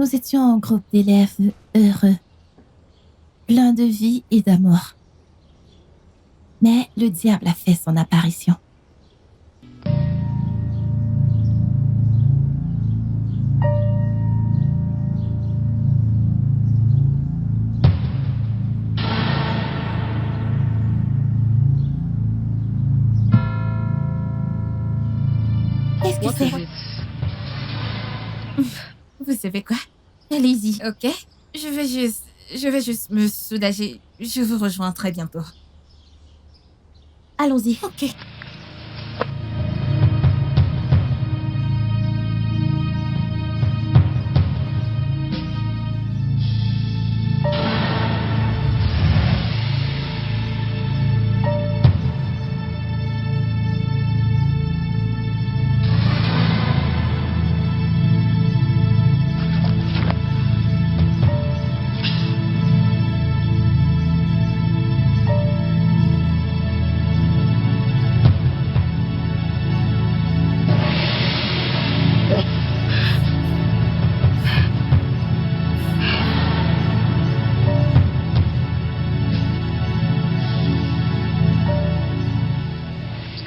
Nous étions un groupe d'élèves heureux, plein de vie et d'amour. Mais le diable a fait son apparition. Qu'est-ce que c'est? Vous savez quoi? Allez-y, ok? Je vais juste me soulager. Je vous rejoins très bientôt. Allons-y. Ok.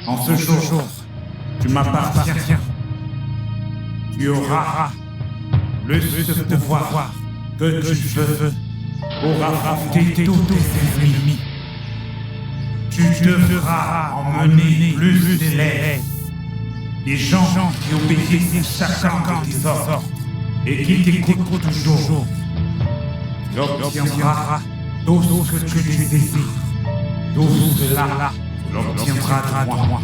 En ce jour, tu m'appartiens. Tu auras ce pouvoir que tu veux pour affronter tous tes ennemis. Tu devras emmener plus d'élèves, des gens qui obéissent chacun de tes ordres et qui t'écoutent toujours. Tu obtiendras tout ce que tu désires. Tout cela, tu l'obtiendras de moi.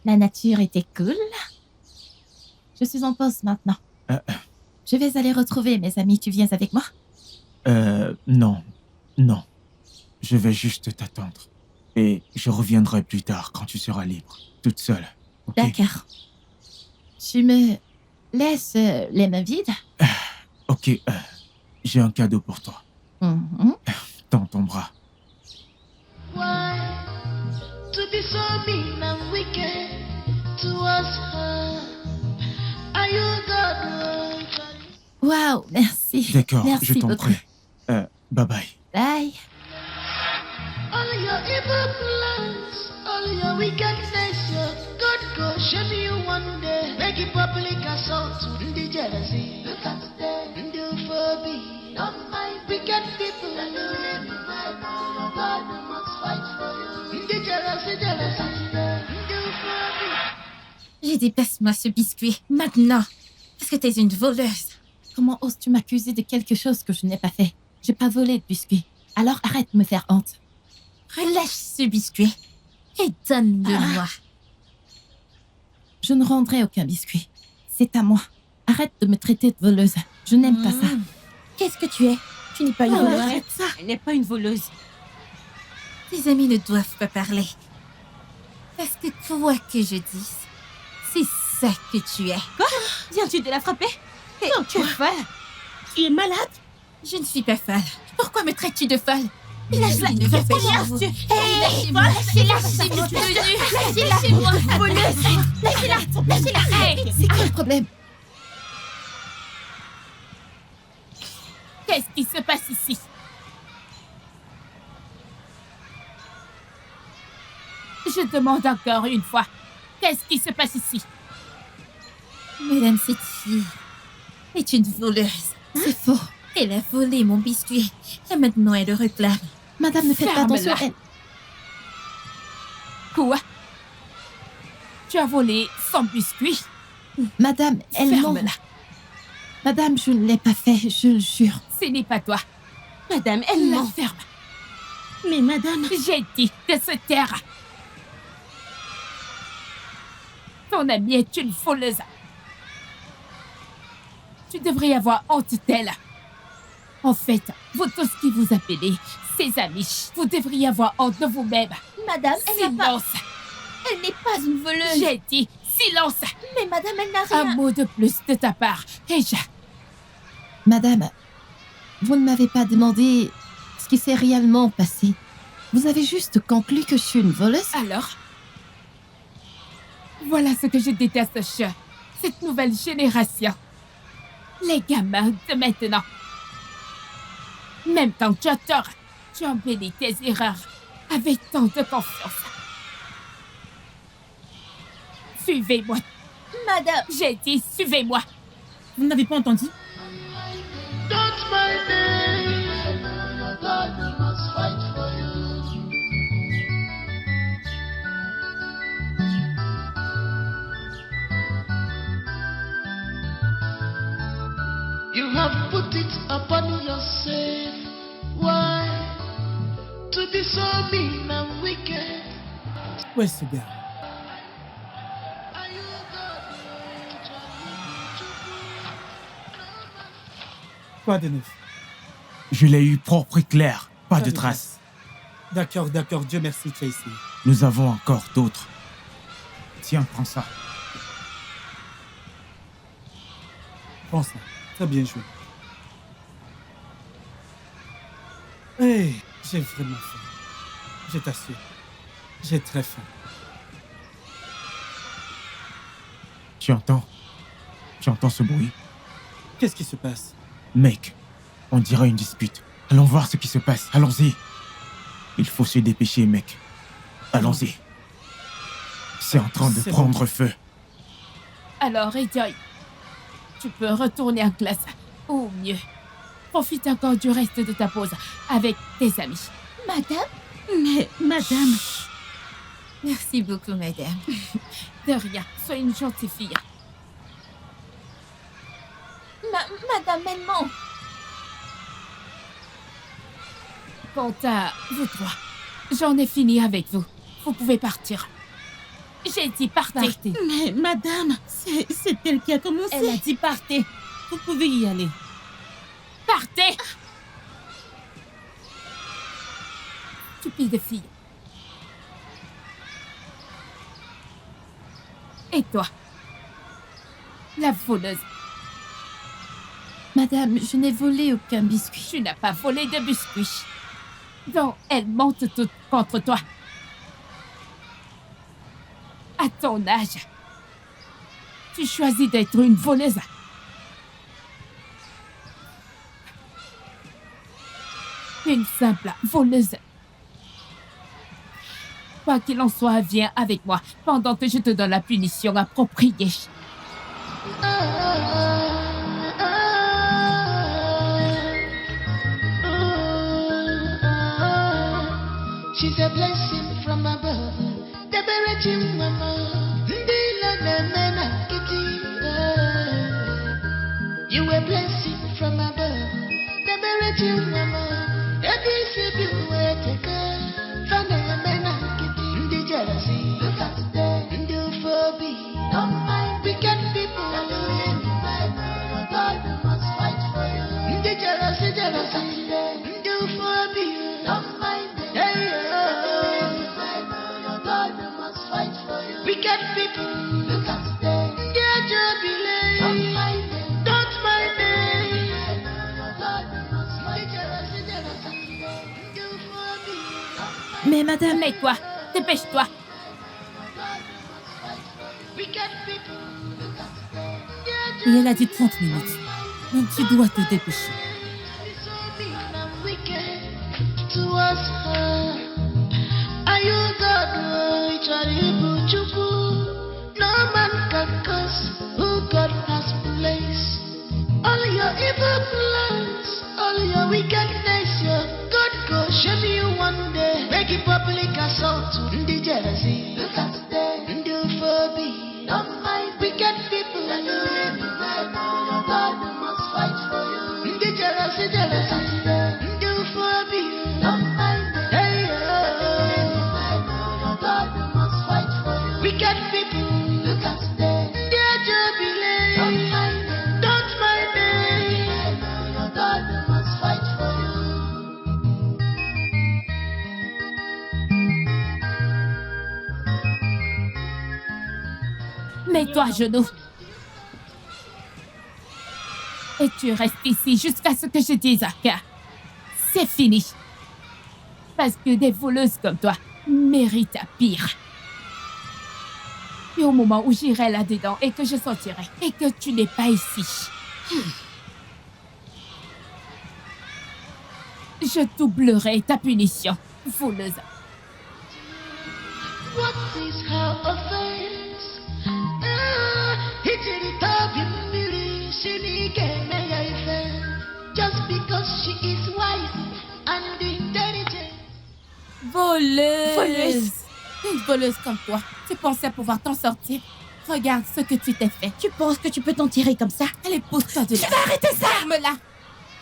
La nature était cool. Je suis en pause maintenant. Je vais aller retrouver mes amis. Tu viens avec moi? Non. Je vais juste t'attendre. Et je reviendrai plus tard quand tu seras libre, toute seule. Okay? D'accord. Tu me laisses les mains vides? Ok, j'ai un cadeau pour toi. Dans ton bras. Why to be so mean and wicked towards her? Are you God? Waouh, merci. D'accord, merci je t'en beaucoup. prie. Bye bye. Bye. All your evil plans, all your wickedness, your God go shame you one day. Make it public assault to the jealousy. Look at them, do forbid. Don't mind wicked people. That you live in my your God must fight for you. The jealousy, do forbid. J'ai dit passe-moi ce biscuit, maintenant. Parce que t'es une voleuse. Comment oses-tu m'accuser de quelque chose que je n'ai pas fait? J'ai pas volé de biscuit. Alors arrête de me faire honte. Relâche ce biscuit et donne-le-moi. Je ne rendrai aucun biscuit. C'est à moi. Arrête de me traiter de voleuse. Je n'aime pas ça. Qu'est-ce que tu es? Tu n'es pas une voleuse. Arrête ça. Elle n'est pas une voleuse. Tes amis ne doivent pas parler. Parce que quoi que je dise, c'est ça que tu es. Quoi? Viens-tu de la frapper? Non, tu es folle. Tu es malade? Je ne suis pas folle. Pourquoi me traites-tu de folle? Lâche-la, ne va pas lâchez-moi, lâchez-moi, lâchez-la. C'est quoi le problème? Qu'est-ce qui se passe ici? Je demande encore une fois, qu'est-ce qui se passe ici? Madame, cette fille est une voleuse. C'est faux. Elle a volé mon biscuit et maintenant elle le réclame. Madame, ne faites pas attention. Ferme-la. Quoi? Tu as volé son biscuit? Madame, elle ment. Ferme-la. Madame, je ne l'ai pas fait, je le jure. Ce n'est pas toi. Madame, elle La ment. ferme. Mais madame... J'ai dit de se taire. Ton amie est une voleuse. Tu devrais avoir honte d'elle. En fait, vous tous qui vous appelez ses amis, vous devriez avoir honte de vous-même. Madame, elle n'a pas... Silence. Elle n'est pas une voleuse. J'ai dit Silence! Mais madame, elle n'a Un rien. mot de plus de ta part. Déjà, Madame, vous ne m'avez pas demandé ce qui s'est réellement passé. Vous avez juste conclu que je suis une voleuse. alors? Voilà ce que je déteste, chez cette nouvelle génération. Les gamins de maintenant. Même quand tu as tort, tu embellis tes erreurs avec tant de confiance. Suivez-moi. Madame, J'ai dit suivez-moi. Vous n'avez pas entendu? Don't mind me. God must fight for you. You have put it upon yourself. Why? To be so mean and wicked. Où est ce gars? Are you God? Quoi de neuf? Je l'ai eu propre et clair, pas de traces. D'accord, Dieu merci, tu es ici. Nous avons encore d'autres. Tiens, prends ça. Prends ça. Très bien joué. Hey, j'ai vraiment faim. Je t'assure. J'ai très faim. Tu entends? Tu entends ce bruit? Qu'est-ce qui se passe? Mec, on dirait une dispute. Allons voir ce qui se passe. Allons-y. Il faut se dépêcher, mec. Allons-y. C'est en train de C'est prendre feu. Alors, Ejoy, tu peux retourner en classe. Ou mieux, profite encore du reste de ta pause avec tes amis. madame. Mais, madame... Merci beaucoup, madame. De rien, sois une gentille fille. Madame, elle ment. Quant à vous trois, j'en ai fini avec vous. Vous pouvez partir. J'ai dit partez. Partez. Mais madame, c'est elle qui a commencé. Elle a dit partez. Vous pouvez y aller. Partez. Stupide fille. Et toi, la voleuse, Madame, je n'ai volé aucun biscuit. tu n'as pas volé de biscuits. Donc, elles mentent toutes contre toi. À ton âge, tu choisis d'être une voleuse. Une simple voleuse. Quoi qu'il en soit, viens avec moi pendant que je te donne la punition appropriée. She's a blessing from above. The Berechim Mama. Ndila na mena kiti. You a blessing from above. The Berechim Mama. Every sip you wear take Fana mena kiti. Ndi jealousy. Look at them. Ndi phobia. Don't mind wicked people. God must fight for you. Ndi jealousy. Ndi phobia. Don't mind them. Wicked people, look at them. Their jubilee. Don't mind them. Don't mind them. Mais madame, Mais toi, dépêche-toi. Wicked people, look at them. Et elle a dit 30 minutes. Donc tu dois te dépêcher. So mean and wicked towards her. Are you God? Charibu chupu. No man can curse who God has placed. All your evil plans, all your wickedness, your God go shame you one day. Make it public assault to the jealousy. Look at them, the phobia. Don't mind wicked people. God must fight for you. The jealousy. The phobia. Don't mind them. Hey, God must fight for you. Wicked people. Look at them. Their jubilee. Don't mind them. Don't mind them. God must fight for you. Mets-toi à genoux. Et tu restes ici jusqu'à ce que je dise, car c'est fini. Parce que des voleuses comme toi méritent à pire. Et au moment où j'irai là-dedans et que je sortirai et que tu n'es pas ici, je doublerai ta punition, voleuse. What is her offense? He did it up in Billy, she became a just because she is wise and intelligent. Voleuse. Une voleuse comme toi, tu pensais pouvoir t'en sortir? Regarde ce que tu t'es fait. Tu penses que tu peux t'en tirer comme ça? Allez, pousse-toi de là. Tu vas arrêter ça! Ferme-la.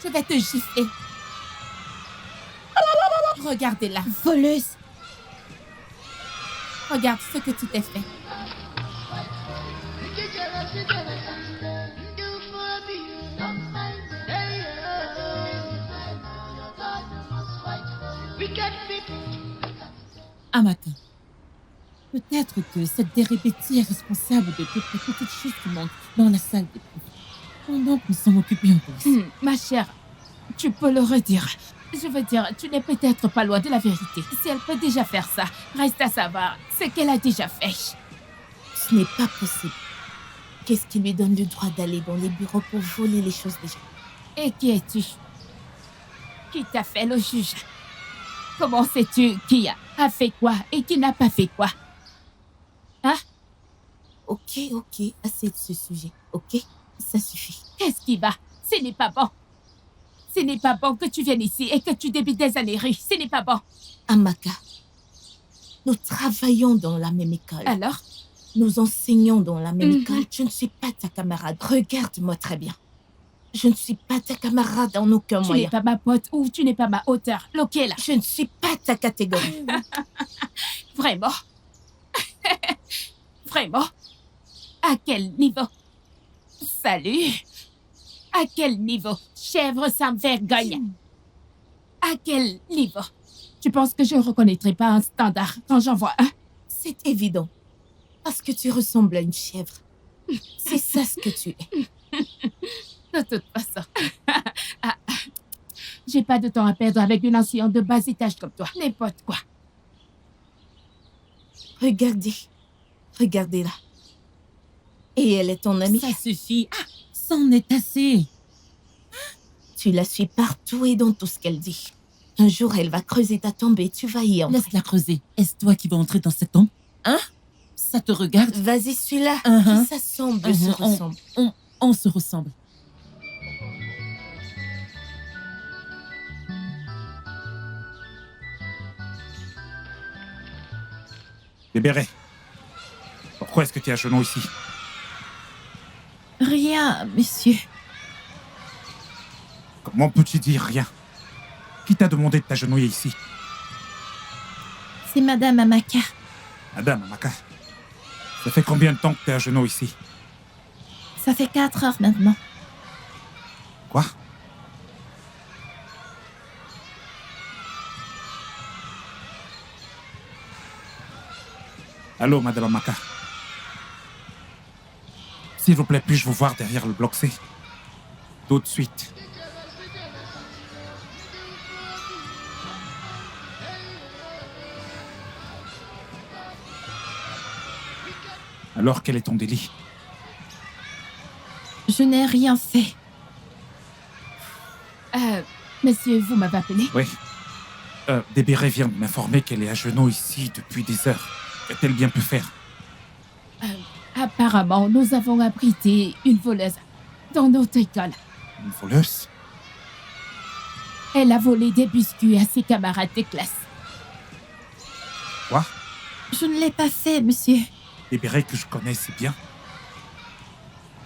Je vais te gifler. Regardez-la. Voleuse! Regarde ce que tu t'es fait. Amaka, peut-être que cette dérébétie est responsable de toutes les petites choses qui manquent dans la salle des profs. Pendant que nous sommes occupés en classe. Ma chère, tu peux le redire. Je veux dire, tu n'es peut-être pas loin de la vérité. Si elle peut déjà faire ça, reste à savoir ce qu'elle a déjà fait. Ce n'est pas possible. Qu'est-ce qui lui donne le droit d'aller dans les bureaux pour voler les choses des gens? Et qui es-tu? Qui t'a fait le juge? Comment sais-tu qui a fait quoi et qui n'a pas fait quoi? Hein? Ok, assez de ce sujet, ok? Ça suffit. Qu'est-ce qui va? Ce n'est pas bon. Ce n'est pas bon que tu viennes ici et que tu débites des âneries. Ce n'est pas bon. Amaka, nous travaillons dans la même école. Alors? Nous enseignons dans la même école. Je ne suis pas ta camarade. Regarde-moi très bien. Je ne suis pas ta camarade en aucun moyen. Tu n'es pas ma pote ou tu n'es pas ma hauteur. Lequel? Je ne suis pas ta catégorie. Vraiment? Vraiment? À quel niveau? Salut? À quel niveau? Chèvre sans vergogne. À quel niveau? Tu penses que je ne reconnaîtrai pas un standard quand j'en vois un? C'est évident. Parce que tu ressembles à une chèvre. C'est ça ce que tu es. De toute façon, j'ai pas de temps à perdre avec une ancienne de bas étage comme toi. N'importe quoi. Regardez-la. Et elle est ton amie. Ça suffit. Ah, c'en est assez. Tu la suis partout et dans tout ce qu'elle dit. Un jour, elle va creuser ta tombe et tu vas y entrer. Laisse-la creuser. Est-ce toi qui vas entrer dans cette tombe? Hein? Ça te regarde? Vas-y, celui-là. Qui s'assemble se ressemble. On se ressemble. Libéré. Pourquoi est-ce que tu es à genoux ici? Rien, monsieur. Comment peux-tu dire rien? Qui t'a demandé de t'agenouiller ici? C'est Madame Amaka. Madame Amaka, ça fait combien de temps que tu es à genoux ici? Ça fait 4 heures maintenant. Quoi? Allô, Madame Amaka. S'il vous plaît, puis-je vous voir derrière le bloc C? Tout de suite. Alors, quel est ton délit? Je n'ai rien fait. Monsieur, vous m'avez appelé? Oui. Débéré vient de m'informer qu'elle est à genoux ici depuis des heures. Qu'a-t-elle bien pu faire? Apparemment, nous avons abrité une voleuse dans notre école. Une voleuse? Elle a volé des biscuits à ses camarades de classe. Quoi? Je ne l'ai pas fait, monsieur. Débéré que je connais si bien.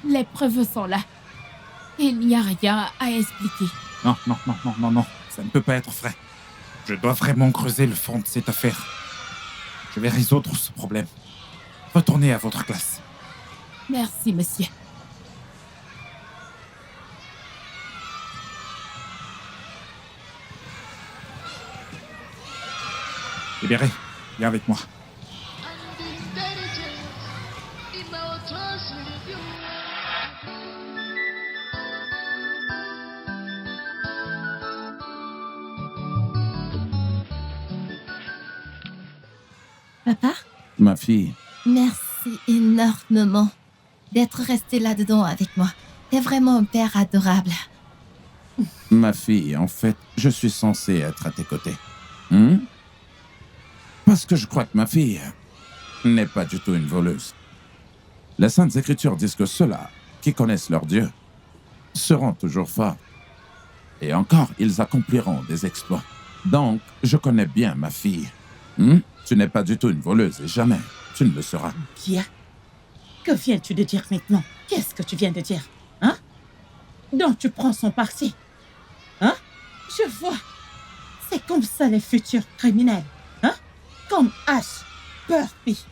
Les preuves sont là. Il n'y a rien à expliquer. Non. Ça ne peut pas être vrai. Je dois vraiment creuser le fond de cette affaire. Je vais résoudre ce problème. Retournez à votre classe. Merci, monsieur. Libéré, viens avec moi. And intelligent. In my Papa, Ma fille, merci énormément d'être resté là-dedans avec moi. T'es vraiment un père adorable. ma fille, en fait, je suis censé être à tes côtés. Parce que je crois que ma fille n'est pas du tout une voleuse. Les Saintes Écritures disent que ceux-là qui connaissent leur Dieu seront toujours forts. Et encore, ils accompliront des exploits. Donc, je connais bien ma fille. Tu n'es pas du tout une voleuse et jamais tu ne le seras. Kia, que viens-tu de dire maintenant? Qu'est-ce que tu viens de dire? Hein? Donc tu prends son parti? Hein? Je vois. C'est comme ça les futurs criminels. Hein? Comme Ash, Burpee.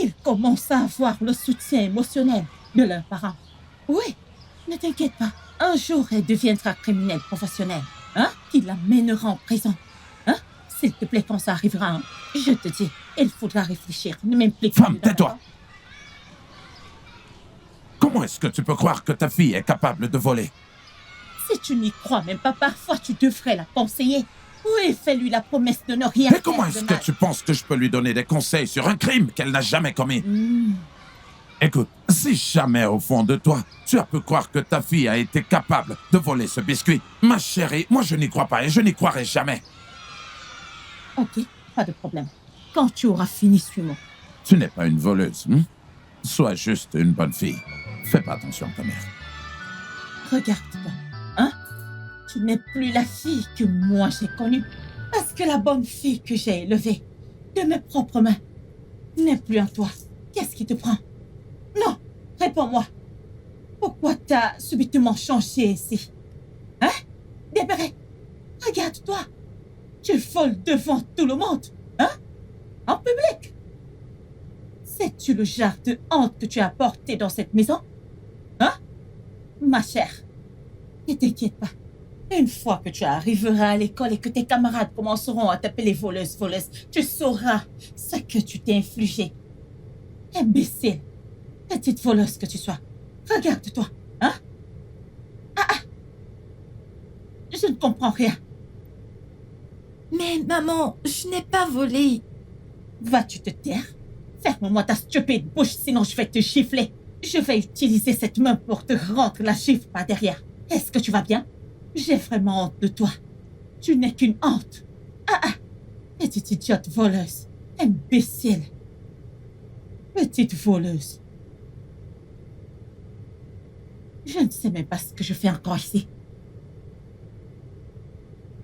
Ils commencent à avoir le soutien émotionnel de leurs parents. Oui, ne t'inquiète pas. Un jour, elle deviendra criminelle professionnelle. Hein? Qui l'amènera en prison. Hein? S'il te plaît, quand ça arrivera, hein, je te dis, il faudra réfléchir. Ne m'implique pas. Femme, tais-toi! Comment est-ce que tu peux croire que ta fille est capable de voler? Si tu n'y crois même pas, parfois tu devrais la conseiller. Oui, fais-lui la promesse de ne rien Et faire comment de est-ce que mal. tu penses que je peux lui donner des conseils sur un crime qu'elle n'a jamais commis? Écoute, si jamais au fond de toi, tu as pu croire que ta fille a été capable de voler ce biscuit, ma chérie, moi je n'y crois pas et je n'y croirai jamais. Ok, pas de problème. Quand tu auras fini, suis-moi. Tu n'es pas une voleuse, Sois juste une bonne fille. Fais pas attention à ta mère. Regarde-toi, hein? Tu n'es plus la fille que moi j'ai connue. Parce que la bonne fille que j'ai élevée, de mes propres mains, n'est plus en toi. Qu'est-ce qui te prend? Non, réponds-moi. Pourquoi t'as subitement changé ici? Hein? Débéré, regarde-toi. Tu voles devant tout le monde, hein? En public. Sais-tu le genre de honte que tu as porté dans cette maison? Hein? Ma chère, ne t'inquiète pas. Une fois que tu arriveras à l'école et que tes camarades commenceront à t'appeler voleuse, tu sauras ce que tu t'es infligé. Imbécile, petite voleuse que tu sois. Regarde-toi, hein? Je ne comprends rien. Mais maman, je n'ai pas volé. Vas-tu te taire? Ferme-moi ta stupide bouche, sinon je vais te gifler. Je vais utiliser cette main pour te rendre la gifle par derrière. Est-ce que tu vas bien? J'ai vraiment honte de toi. Tu n'es qu'une honte. Petite idiote voleuse. Imbécile. Petite voleuse. Je ne sais même pas ce que je fais encore ici.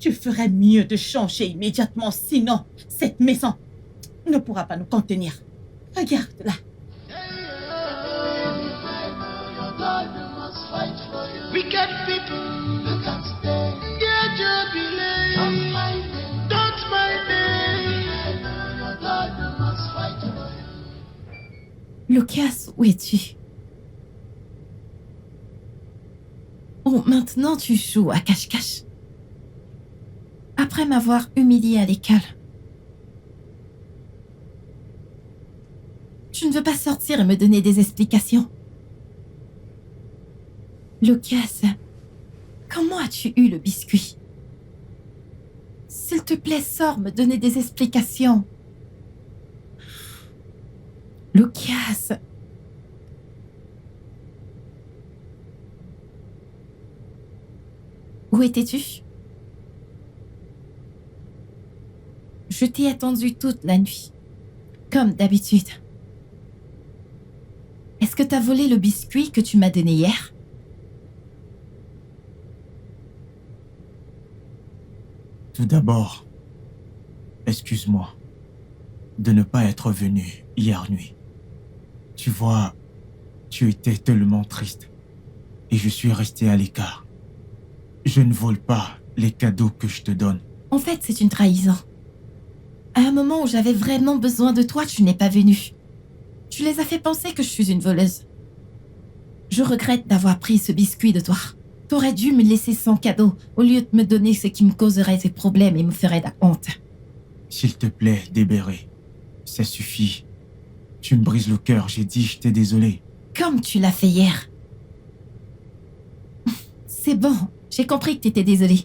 Tu ferais mieux de changer immédiatement, sinon cette maison ne pourra pas nous contenir. Regarde-la. Wicked people, you can't stay. Yeah, jubilee. Don't mind them. Don't mind them. Your God must fight for you. Lucas, où es-tu? Oh, maintenant tu joues à cache-cache. Après m'avoir humilié à l'école. Tu ne veux pas sortir et me donner des explications? Lucas, comment as-tu eu le biscuit? S'il te plaît, sors me donner des explications. Lucas. Où étais-tu? Je t'ai attendu toute la nuit, comme d'habitude. Est-ce que t'as volé le biscuit que tu m'as donné hier? Tout d'abord, excuse-moi de ne pas être venu hier nuit. Tu vois, tu étais tellement triste et je suis resté à l'écart. Je ne vole pas les cadeaux que je te donne. En fait, c'est une trahison. À un moment où j'avais vraiment besoin de toi, tu n'es pas venu. Tu les as fait penser que je suis une voleuse. Je regrette d'avoir pris ce biscuit de toi. T'aurais dû me laisser sans cadeau au lieu de me donner ce qui me causerait des problèmes et me ferait de la honte. S'il te plaît, Débéré, ça suffit. Tu me brises le cœur, j'ai dit je t'ai désolé. Comme tu l'as fait hier. C'est bon, j'ai compris que t'étais désolé.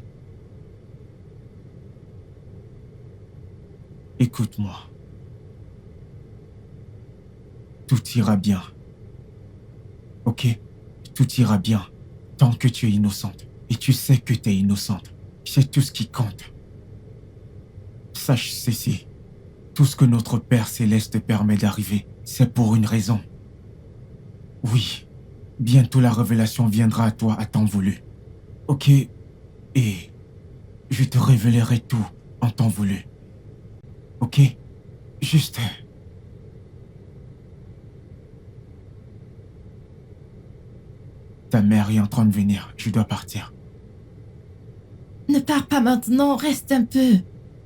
Écoute-moi. tout ira bien. Ok? Tout ira bien tant que tu es innocente. Et tu sais que tu es innocente. C'est tout ce qui compte. Sache ceci. Tout ce que notre Père Céleste permet d'arriver, c'est pour une raison. Oui, bientôt la révélation viendra à toi à temps voulu. Ok? Et je te révélerai tout en temps voulu. Ok? Juste... Ta mère est en train de venir. Je dois partir. Ne pars pas maintenant, reste un peu.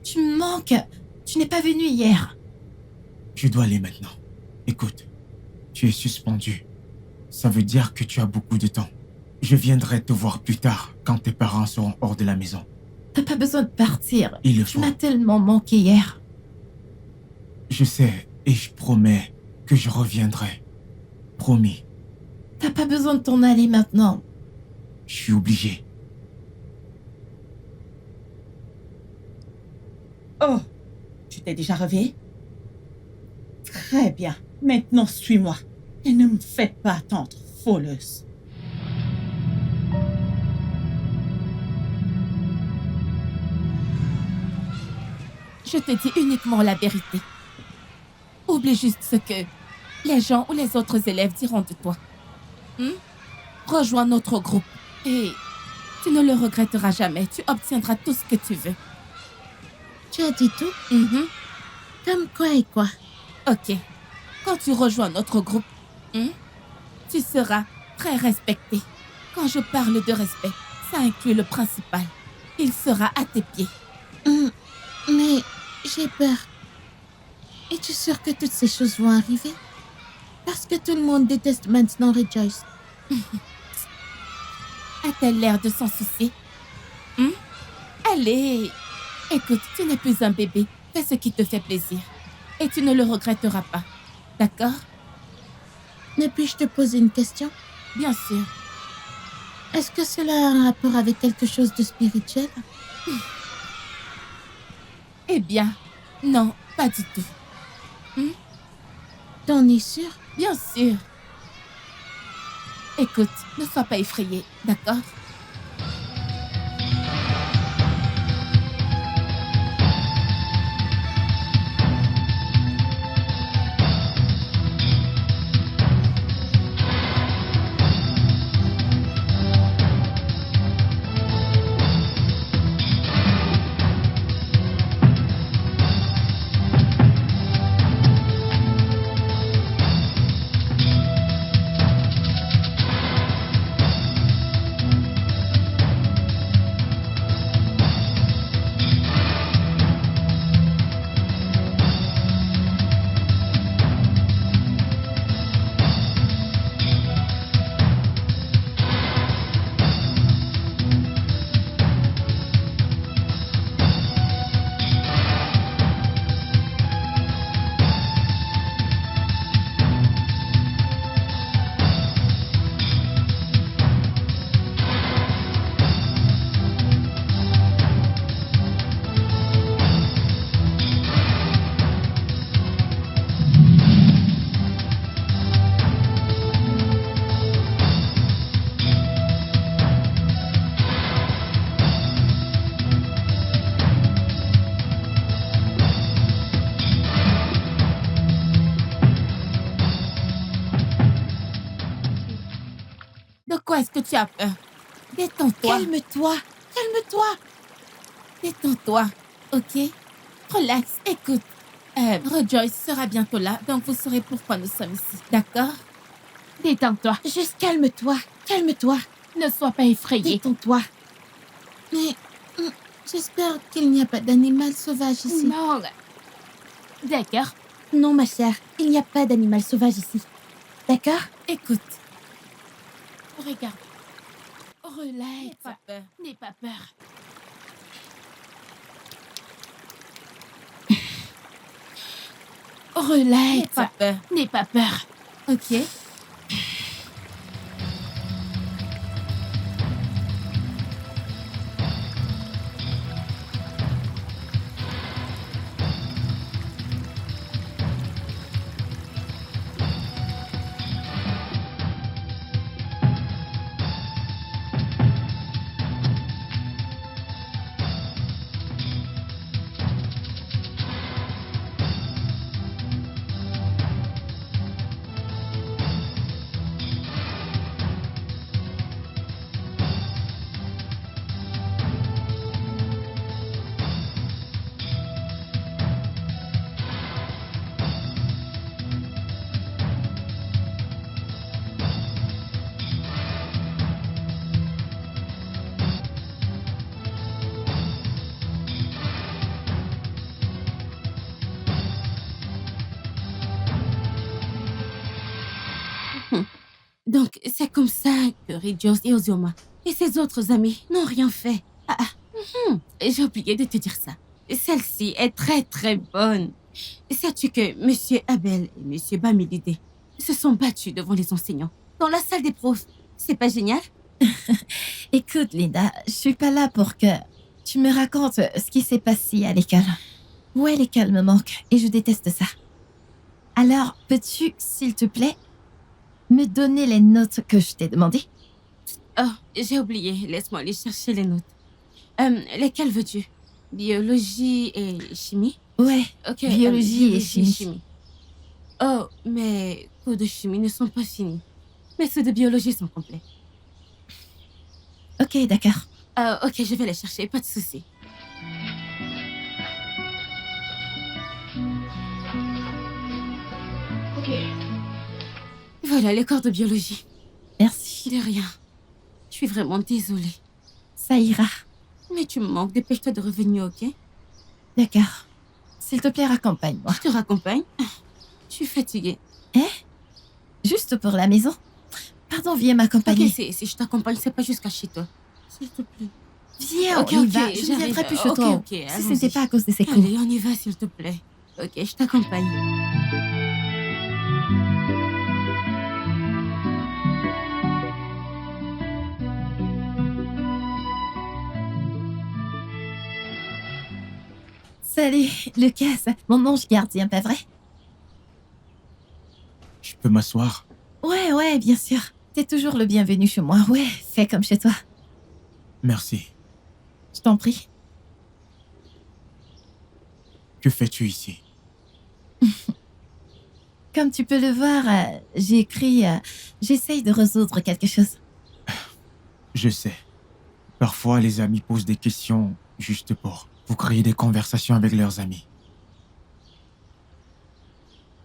Tu me manques. Tu n'es pas venu hier. Je dois aller maintenant. Écoute, tu es suspendu. Ça veut dire que tu as beaucoup de temps. Je viendrai te voir plus tard, quand tes parents seront hors de la maison. T'as pas besoin de partir. Il le Tu faut. m'as tellement manqué hier. Je sais, et je promets que je reviendrai. Promis. T'as pas besoin de t'en aller maintenant. Je suis obligé. Oh, tu t'es déjà réveillée? Très bien. Maintenant, suis-moi. Et ne me fais pas attendre, voleuse. Je te dis uniquement la vérité. Oublie juste ce que les gens ou les autres élèves diront de toi. Rejoins notre groupe et tu ne le regretteras jamais. Tu obtiendras tout ce que tu veux. Tu as dit tout? Comme quoi et quoi? Ok. Quand tu rejoins notre groupe, tu seras très respecté. Quand je parle de respect, ça inclut le principal. Il sera à tes pieds. Mais j'ai peur. Es-tu sûre que toutes ces choses vont arriver? Parce que tout le monde déteste maintenant Rejoice. A-t-elle l'air de s'en soucier? Allez! Écoute, tu n'es plus un bébé. Fais ce qui te fait plaisir. Et tu ne le regretteras pas. D'accord? Mais puis-je te poser une question? Bien sûr. Est-ce que cela a un rapport avec quelque chose de spirituel? Eh bien, non, pas du tout. T'en es sûre? Bien sûr. Écoute, ne sois pas effrayée, d'accord? De quoi est-ce que tu as peur? Détends-toi. Calme-toi. Calme-toi. Détends-toi, ok? Relax, écoute. Rejoice sera bientôt là, donc vous saurez pourquoi nous sommes ici, d'accord? Détends-toi. Juste calme-toi. Calme-toi. Ne sois pas effrayée. Détends-toi. Mais j'espère qu'il n'y a pas d'animal sauvage ici. Non. D'accord. Non, ma chère, il n'y a pas d'animal sauvage ici. D'accord? Écoute, Regarde. relax. N'aie pas peur. N'aie pas peur. Relax. N'aie pas peur. N'aie pas peur. Ok. Donc, c'est comme ça que Ridios et Ozioma et ses autres amis n'ont rien fait. J'ai oublié de te dire ça. Celle-ci est très très bonne. Sais-tu que Monsieur Abel et Monsieur Bamilide se sont battus devant les enseignants dans la salle des profs? C'est pas génial? Écoute, Linda, je suis pas là pour que tu me racontes ce qui s'est passé à l'école. Ouais, l'école me manque et je déteste ça. Alors, peux-tu, s'il te plaît, me donner les notes que je t'ai demandées? Oh, j'ai oublié. Laisse-moi aller chercher les notes. Lesquelles veux-tu? Biologie et chimie? Ouais, Ok. biologie et chimie. Oh, mes cours de chimie ne sont pas finis. Mais ceux de biologie sont complets. Ok, d'accord. Ok, je vais les chercher, pas de souci. Ok. Voilà les cours de biologie. Merci. De rien. Je suis vraiment désolée. Ça ira. Mais tu me manques, dépêche-toi de revenir, ok? D'accord. S'il te plaît, raccompagne-moi. Je te raccompagne. Je suis fatiguée. Juste pour la maison. Pardon, viens m'accompagner. Ok, si je t'accompagne, c'est pas jusqu'à chez toi. S'il te plaît. Viens, Ok, on y ok, va. Je ne j'arrive. viendrai plus chez Ok, toi. ok, si ce allons-y. n'était pas à cause de ces cours. Allez, on y va, s'il te plaît. Ok, je t'accompagne. Salut, Lucas, mon ange gardien, pas vrai? Je peux m'asseoir? Ouais, bien sûr. T'es toujours le bienvenu chez moi. Ouais, fais comme chez toi. Merci. Je t'en prie. Que fais-tu ici? Comme tu peux le voir, j'essaye de résoudre quelque chose. Je sais. Parfois, les amis posent des questions juste pour vous créer des conversations avec leurs amis.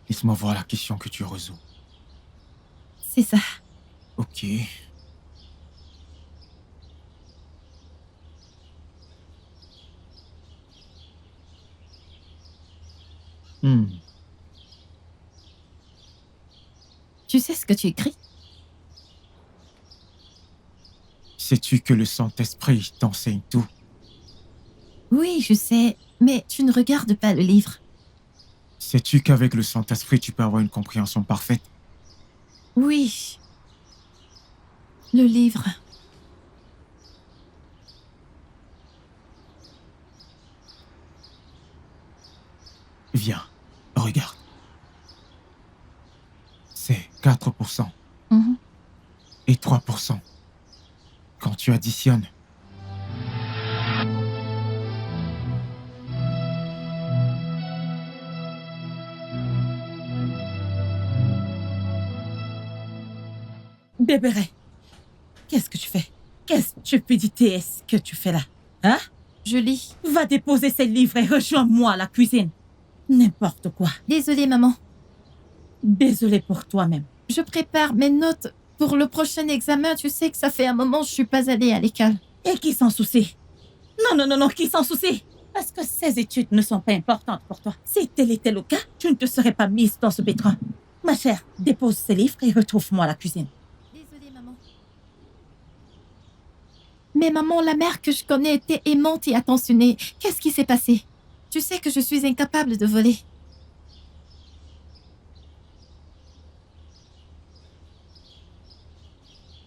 Laisse-moi voir la question que tu résous. C'est ça. Ok. Tu sais ce que tu écris? Sais-tu que le Saint-Esprit t'enseigne tout? Oui, je sais, mais tu ne regardes pas le livre. Sais-tu qu'avec le Saint-Esprit, tu peux avoir une compréhension parfaite? Oui. Le livre. Viens, regarde. C'est 4% Mhm. et 3%. Quand tu additionnes, Bébéré, qu'est-ce que tu fais? Quelle stupidité est-ce que tu fais là? Hein? Je lis. Va déposer ces livres et rejoins-moi à la cuisine. N'importe quoi. Désolée, maman. Désolée pour toi-même. Je prépare mes notes pour le prochain examen. Tu sais que ça fait un moment que je suis pas allée à l'école. Et qui s'en soucie? Non, qui s'en soucie? Parce que ces études ne sont pas importantes pour toi. Si tel était le cas, tu ne te serais pas mise dans ce pétrin. Ma chère, dépose ces livres et retrouve-moi à la cuisine. Désolée, maman. Mais maman, la mère que je connais était aimante et attentionnée. Qu'est-ce qui s'est passé? Tu sais que je suis incapable de voler.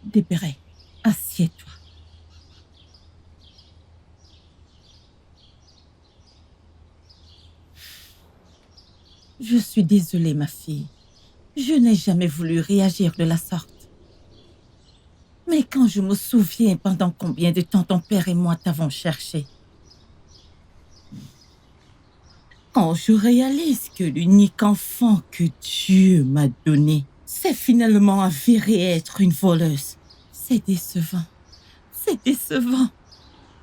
Débéré, assieds-toi. Je suis désolée, ma fille. Je n'ai jamais voulu réagir de la sorte. Mais quand je me souviens pendant combien de temps ton père et moi t'avons cherché, quand je réalise que l'unique enfant que Dieu m'a donné s'est finalement avéré être une voleuse, c'est décevant. C'est décevant.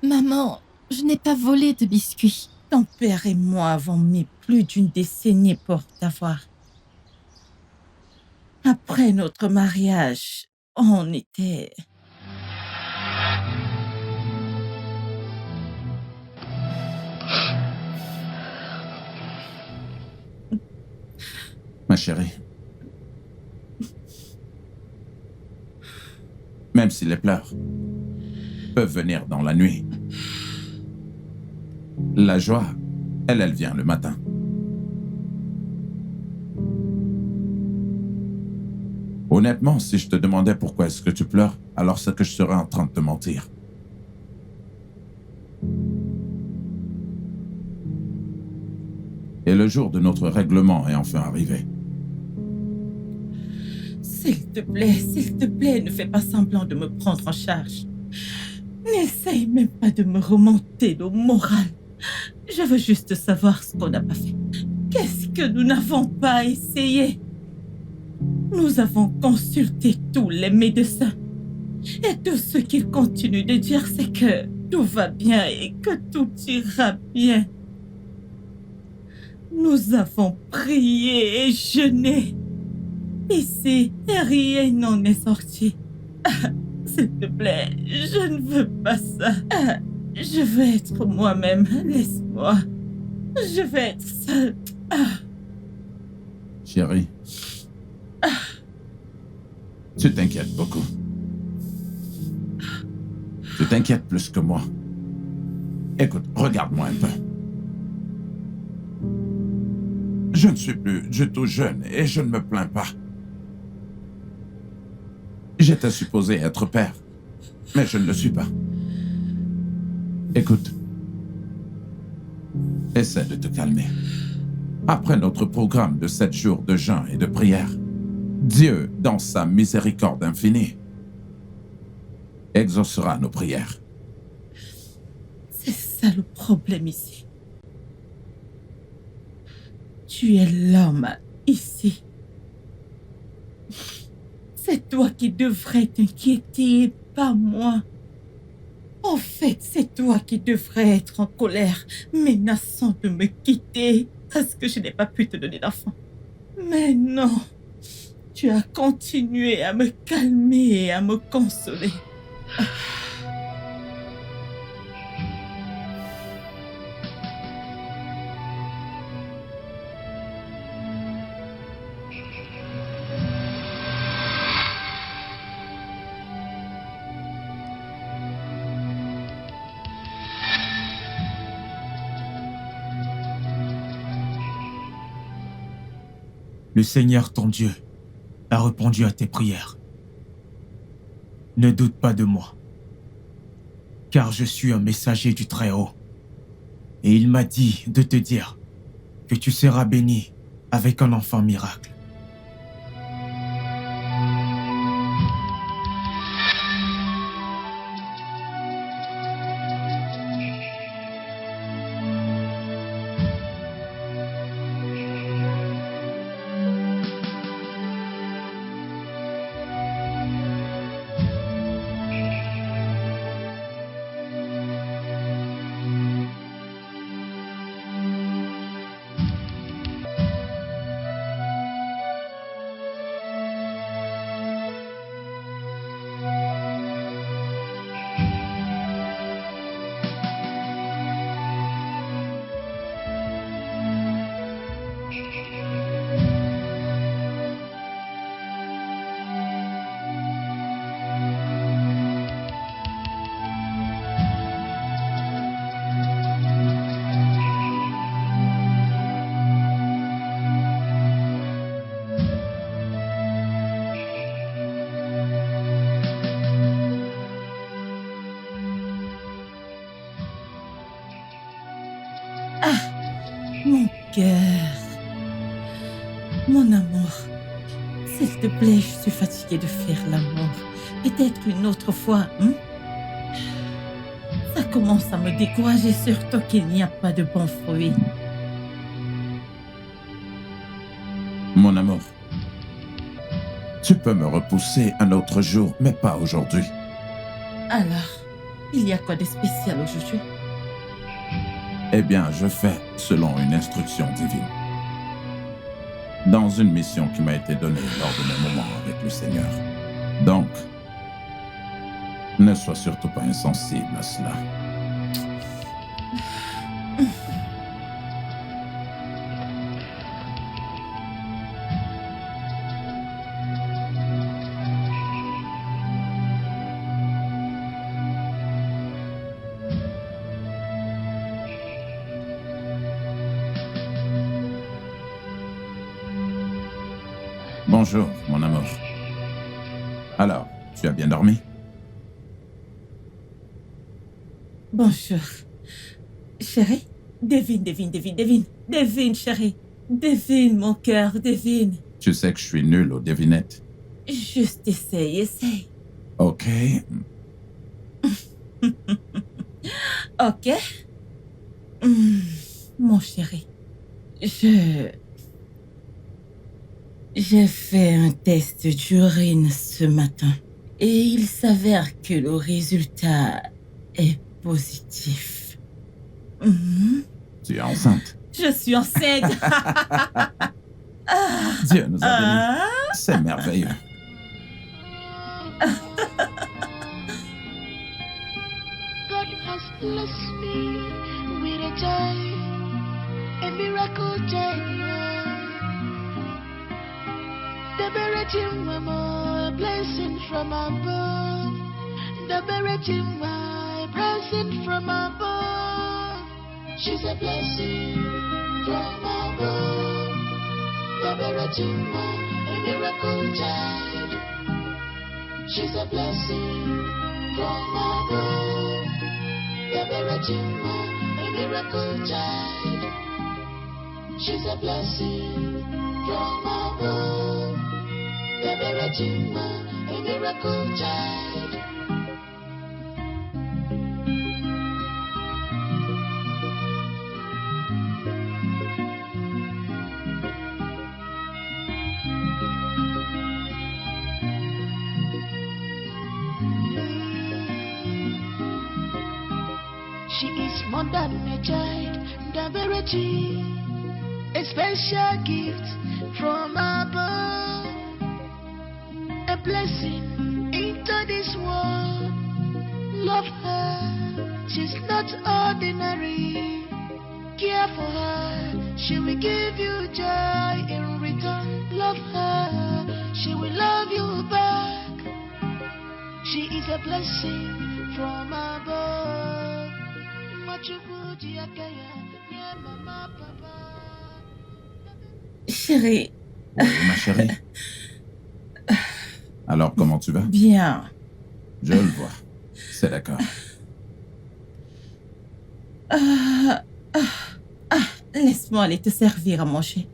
Maman, je n'ai pas volé de biscuits. Ton père et moi avons mis plus d'une décennie pour t'avoir. Après notre mariage, on était... Ma chérie, même si les pleurs peuvent venir dans la nuit. La joie, elle vient le matin. Honnêtement, si je te demandais pourquoi est-ce que tu pleures, alors c'est que je serais en train de te mentir. Et le jour de notre règlement est enfin arrivé. S'il te plaît, ne fais pas semblant de me prendre en charge. N'essaye même pas de me remonter le moral. Je veux juste savoir ce qu'on n'a pas fait. Qu'est-ce que nous n'avons pas essayé? Nous avons consulté tous les médecins. Et tout ce qu'ils continuent de dire, c'est que tout va bien et que tout ira bien. Nous avons prié et jeûné. Ici, rien n'en est sorti. S'il te plaît, je ne veux pas ça. Je veux être moi-même. Laisse-moi. Je veux être seule. Chérie, tu t'inquiètes beaucoup. Tu t'inquiètes plus que moi. Écoute, regarde-moi un peu. Je ne suis plus du tout jeune et je ne me plains pas. J'étais supposé être père, mais je ne le suis pas. Écoute, essaie de te calmer. Après notre programme de 7 jours de jeûne et de prière, Dieu, dans sa miséricorde infinie, exaucera nos prières. C'est ça le problème ici. Tu es l'homme ici. C'est toi qui devrais t'inquiéter, et pas moi. En fait, c'est toi qui devrais être en colère, menaçant de me quitter parce que je n'ai pas pu te donner d'enfant. Mais non, tu as continué à me calmer et à me consoler. Le Seigneur, ton Dieu, a répondu à tes prières. Ne doute pas de moi, car je suis un messager du Très-Haut. Et il m'a dit de te dire que tu seras béni avec un enfant miracle. Mon cœur, mon amour, s'il te plaît, je suis fatiguée de faire l'amour. Peut-être une autre fois, hein? Ça commence à me décourager, surtout qu'il n'y a pas de bons fruits. Mon amour, tu peux me repousser un autre jour, mais pas aujourd'hui. Alors, il y a quoi de spécial aujourd'hui? Eh bien, je fais selon une instruction divine. Dans une mission qui m'a été donnée lors de mes moments avec le Seigneur. Donc, ne sois surtout pas insensible à cela. Bonjour, mon amour. Alors, tu as bien dormi? Bonjour. Chérie, devine, chérie. Devine, mon cœur, devine. Tu sais que je suis nul aux devinettes. Juste essaye. Ok. Ok. Mon chéri, j'ai fait un test d'urine ce matin et il s'avère que le résultat est positif. Tu es enceinte. Je suis enceinte. Dieu nous a bénis. C'est merveilleux. God has blessed me with a child, a miracle child. The Berechim Mama, a blessing from above. The Berechim Mama, a blessing from above. She's a blessing from above. The Berechim Mama, a miracle child. She's a blessing from above. The Berechim Mama, a miracle child. She's a blessing from above. The Berechim Mama, a miracle child. She is more than a child, the Berechim. A special gift from above, a blessing into this world. Love her, she's not ordinary. Care for her, she will give you joy in return. Love her, she will love you back. She is a blessing from above. Machukuji akaya, yeah, mama, papa. Chérie. Oui, ma chérie. Alors, comment tu vas? Bien. Je le vois. C'est d'accord. Laisse-moi aller te servir à manger.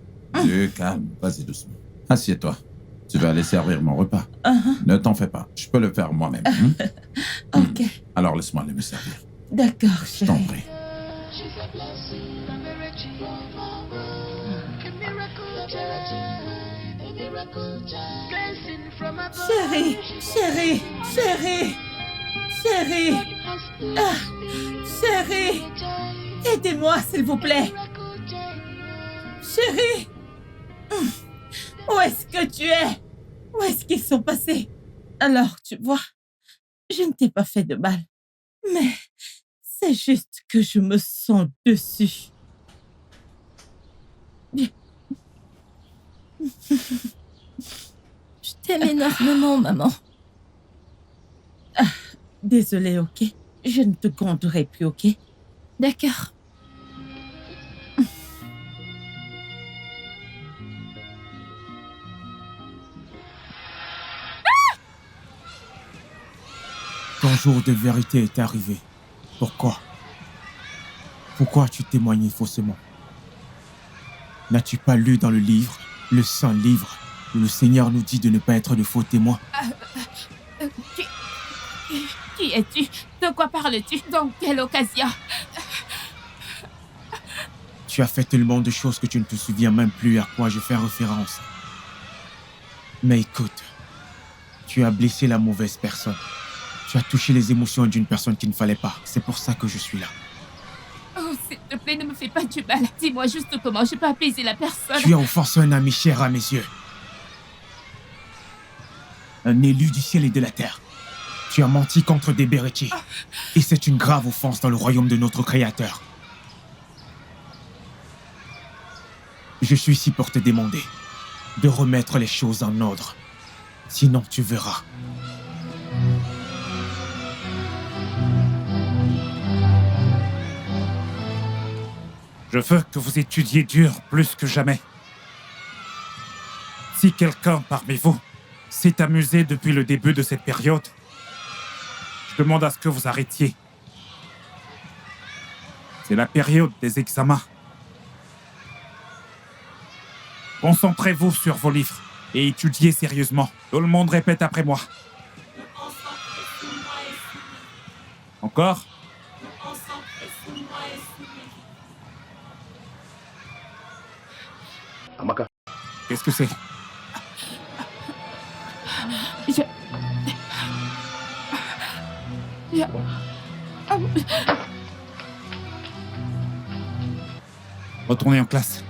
Du calme, vas-y doucement. Assieds-toi. Tu vas aller servir mon repas. Ne t'en fais pas, je peux le faire moi-même. Ok. Alors laisse-moi aller me servir. D'accord, Je t'en chérie. prie. She's a blessing, a miracle from above. A miracle child, a miracle child. Blessing from above. Chérie. God has blessed me Chérie. with a child, Aidez-moi, s'il vous plaît. miracle child. Chérie. Où est-ce que tu es? Où est-ce qu'ils sont passés? Alors, tu vois, je ne t'ai pas fait de mal. Mais c'est juste que je me sens dessus. Je t'aime énormément, maman. Désolée, ok? Je ne te gronderai plus, ok? D'accord. Ton jour de vérité est arrivé. Pourquoi? Pourquoi tu témoignais faussement? N'as-tu pas lu dans le livre, le saint livre, où le Seigneur nous dit de ne pas être de faux témoins? Qui es-tu? De quoi parles-tu? Dans quelle occasion? Tu as fait tellement de choses que tu ne te souviens même plus à quoi je fais référence. Mais écoute, tu as blessé la mauvaise personne. Tu as touché les émotions d'une personne qu'il ne fallait pas. C'est pour ça que je suis là. Oh, s'il te plaît, ne me fais pas du mal. Dis-moi juste comment je peux apaiser la personne. Tu as offensé un ami cher à mes yeux. Un élu du ciel et de la terre. Tu as menti contre des Berechim. Et c'est une grave offense dans le royaume de notre Créateur. Je suis ici pour te demander de remettre les choses en ordre. Sinon, tu verras. Je veux que vous étudiez dur plus que jamais. Si quelqu'un parmi vous s'est amusé depuis le début de cette période, je demande à ce que vous arrêtiez. C'est la période des examens. Concentrez-vous sur vos livres et étudiez sérieusement. Tout le monde répète après moi. Encore? Qu'est-ce que c'est? Retournez en classe.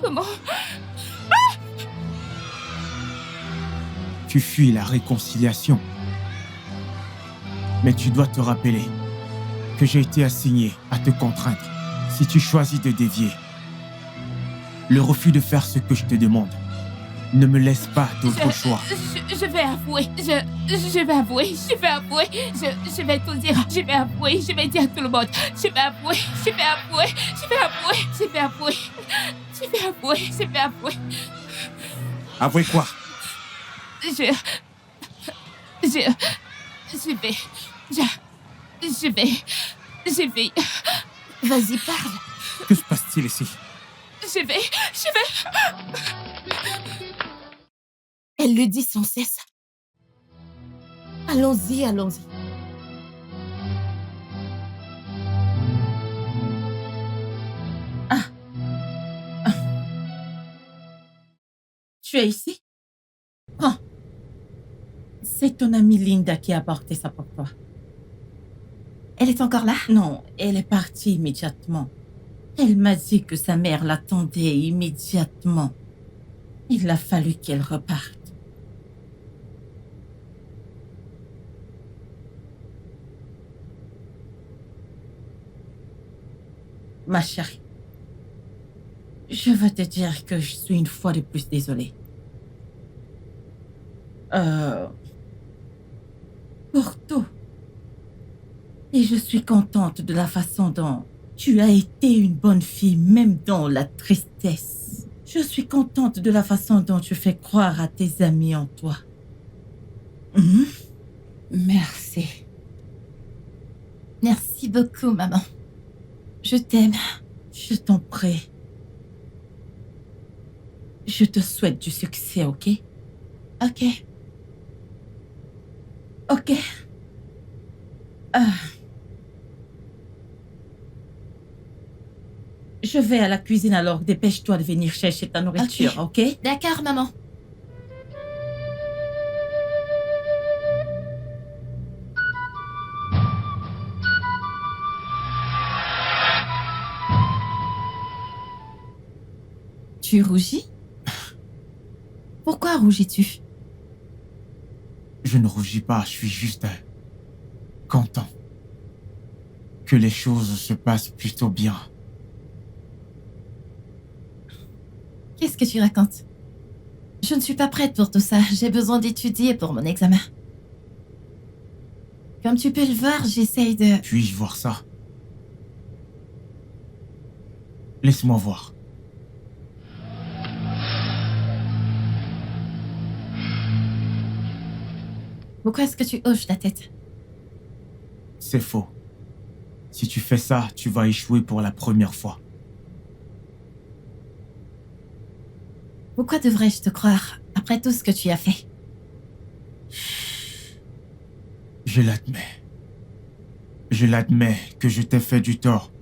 Comment? Tu fuis la réconciliation. Mais tu dois te rappeler que j'ai été assigné à te contraindre si tu choisis de dévier. Le refus de faire ce que je te demande ne me laisse pas d'autre choix. Je vais avouer. Je vais avouer. Je vais tout dire. Je vais avouer. Je vais dire à tout le monde. Je vais avouer. Je vais avouer. Je vais avouer. Je vais avouer. Je vais avouer. Je vais avouer. Avouez quoi? Je vais. Vas-y, parle. Que se passe-t-il ici? Je vais. Elle le dit sans cesse. Allons-y. Tu es ici? Prends. C'est ton amie Linda qui a apporté ça pour toi. Elle est encore là? Non, elle est partie immédiatement. Elle m'a dit que sa mère l'attendait immédiatement. Il a fallu qu'elle reparte. Ma chérie, je veux te dire que je suis une fois de plus désolée. Pour tout. Et je suis contente de la façon dont tu as été une bonne fille, même dans la tristesse. Je suis contente de la façon dont tu fais croire à tes amis en toi. Merci. Merci beaucoup, maman. Je t'aime. Je t'en prie. Je te souhaite du succès, ok? Ok. Ok. Je vais à la cuisine, alors dépêche-toi de venir chercher ta nourriture, ok? D'accord, maman. Tu rougis? Pourquoi rougis-tu? Je ne rougis pas, je suis juste content que les choses se passent plutôt bien. Qu'est-ce que tu racontes? Je ne suis pas prête pour tout ça. J'ai besoin d'étudier pour mon examen. Comme tu peux le voir, j'essaye de... Puis-je voir ça? Laisse-moi voir. Pourquoi est-ce que tu hoches ta tête? C'est faux. Si tu fais ça, tu vas échouer pour la première fois. Pourquoi devrais-je te croire après tout ce que tu as fait? Je l'admets. Je l'admets que je t'ai fait du tort.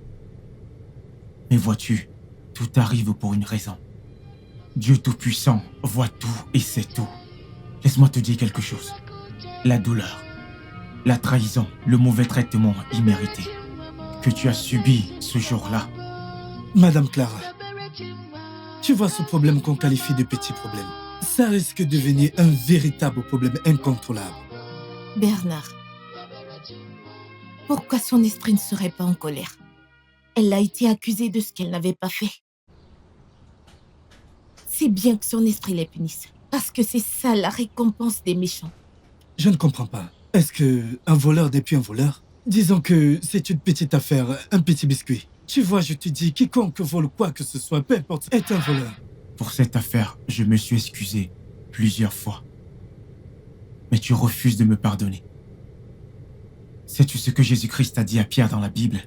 Mais vois-tu, tout arrive pour une raison. Dieu Tout-Puissant voit tout et sait tout. Laisse-moi te dire quelque chose. La douleur, la trahison, le mauvais traitement immérité que tu as subi ce jour-là. Madame Clara, Tu vois ce problème qu'on qualifie de petit problème. Ça risque de devenir un véritable problème incontrôlable. Bernard, pourquoi son esprit ne serait pas en colère? Elle a été accusée de ce qu'elle n'avait pas fait. C'est bien que son esprit les punisse, parce que c'est ça la récompense des méchants. Je ne comprends pas. Est-ce que un voleur n'est plus un voleur? Disons que c'est une petite affaire, un petit biscuit. Tu vois, je te dis, quiconque vole quoi que ce soit, peu importe, est un voleur. Pour cette affaire, je me suis excusé plusieurs fois. Mais tu refuses de me pardonner. Sais-tu ce que Jésus-Christ a dit à Pierre dans la Bible?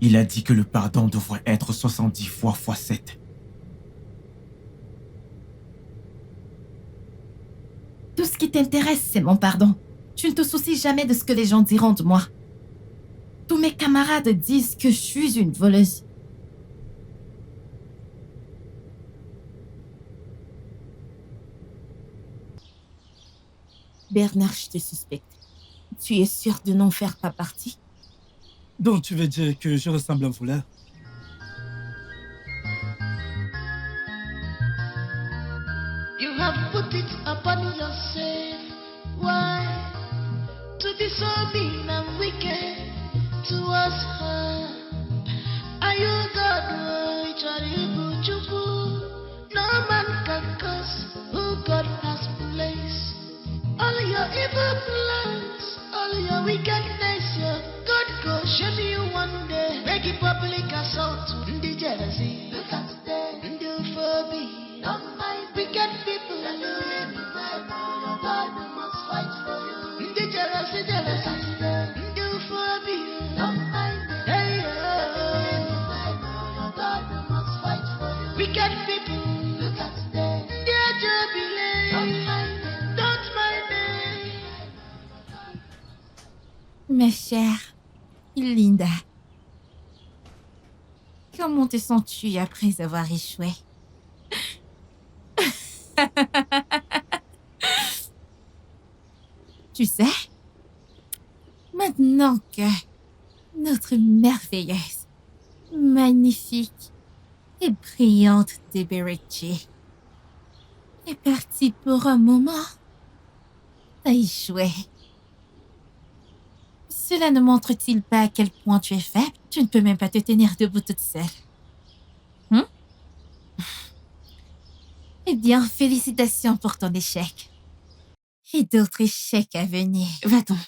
Il a dit que le pardon devrait être 70 fois x 7. Tout ce qui t'intéresse, c'est mon pardon. Tu ne te soucies jamais de ce que les gens diront de moi. Tous mes camarades disent que je suis une voleuse. Bernard, je te suspecte. Tu es sûr de n'en faire pas partie? Donc tu veux dire que je ressemble à un voleur? You have put it upon yourself. Why? To be so mean and wicked towards her. Are you God? No man can curse who God has placed. All your evil plans, all your wickedness, your God go shame you one day. Make it public assault to the jealousy. Look at them, do for me. Don't mind wicked people. God must fight for you. The jealousy, do for me. Don't mind them. Hey, God must fight for you. Wicked people. Look at them. Dear jubilee. Don't mind them. Don't mind them. Ma chère Linda, comment te sens-tu après avoir échoué? Tu sais, maintenant que notre merveilleuse, magnifique et brillante Deberici est partie pour un moment, t'as échoué. Cela ne montre-t-il pas à quel point tu es faible? Tu ne peux même pas te tenir debout toute seule. Eh bien, félicitations pour ton échec. Et d'autres échecs à venir. Va-t'en. Are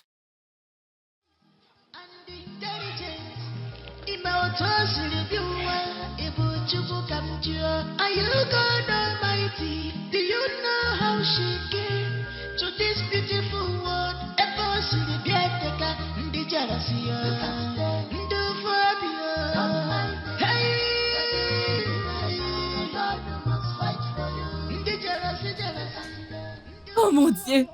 you God Almighty? Do you know how she came to this beautiful world? Ever see the Biateka, the jealousy, the phobia? Hey, God must fight for you. The jealousy. Oh mon Dieu!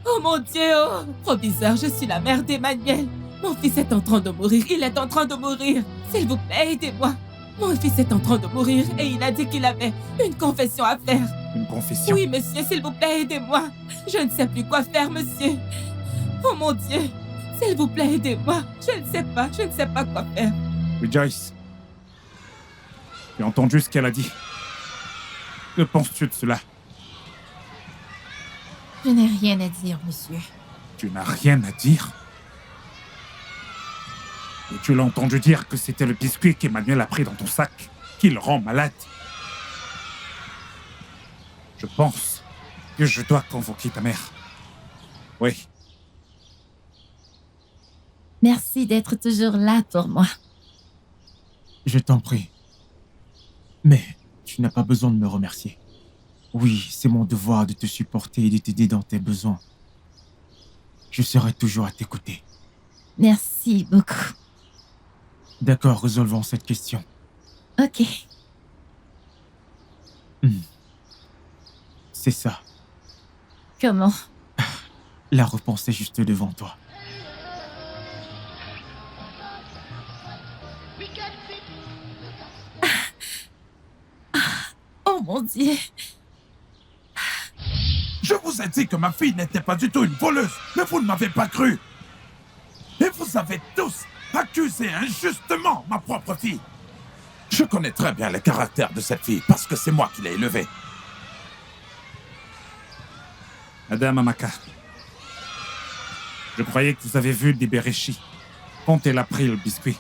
Oh mon Dieu! Oh, proviseur, je suis la mère d'Emmanuel. Mon fils est en train de mourir. Il est en train de mourir. S'il vous plaît, aidez-moi. Mon fils est en train de mourir et il a dit qu'il avait une confession à faire. Une confession? Oui, monsieur, s'il vous plaît, aidez-moi. Je ne sais plus quoi faire, monsieur. Oh mon Dieu! S'il vous plaît, aidez-moi. Je ne sais pas quoi faire. Rejoice, tu as entendu ce qu'elle a dit? Que penses-tu de cela? Je n'ai rien à dire, monsieur. Tu n'as rien à dire? Et tu l'as entendu dire que c'était le biscuit qu'Emmanuel a pris dans ton sac qui le rend malade. Je pense que je dois convoquer ta mère. Oui. Merci d'être toujours là pour moi. Je t'en prie. Mais tu n'as pas besoin de me remercier. Oui, c'est mon devoir de te supporter et de t'aider dans tes besoins. Je serai toujours à tes côtés. Merci beaucoup. D'accord, résolvons cette question. Ok. C'est ça. Comment? La réponse est juste devant toi. Oh mon Dieu! Je vous ai dit que ma fille n'était pas du tout une voleuse, mais vous ne m'avez pas cru. Et vous avez tous accusé injustement ma propre fille. Je connais très bien le caractère de cette fille parce que c'est moi qui l'ai élevée. Madame Amaka, je croyais que vous avez vu Dibereshi quand elle a pris le biscuit.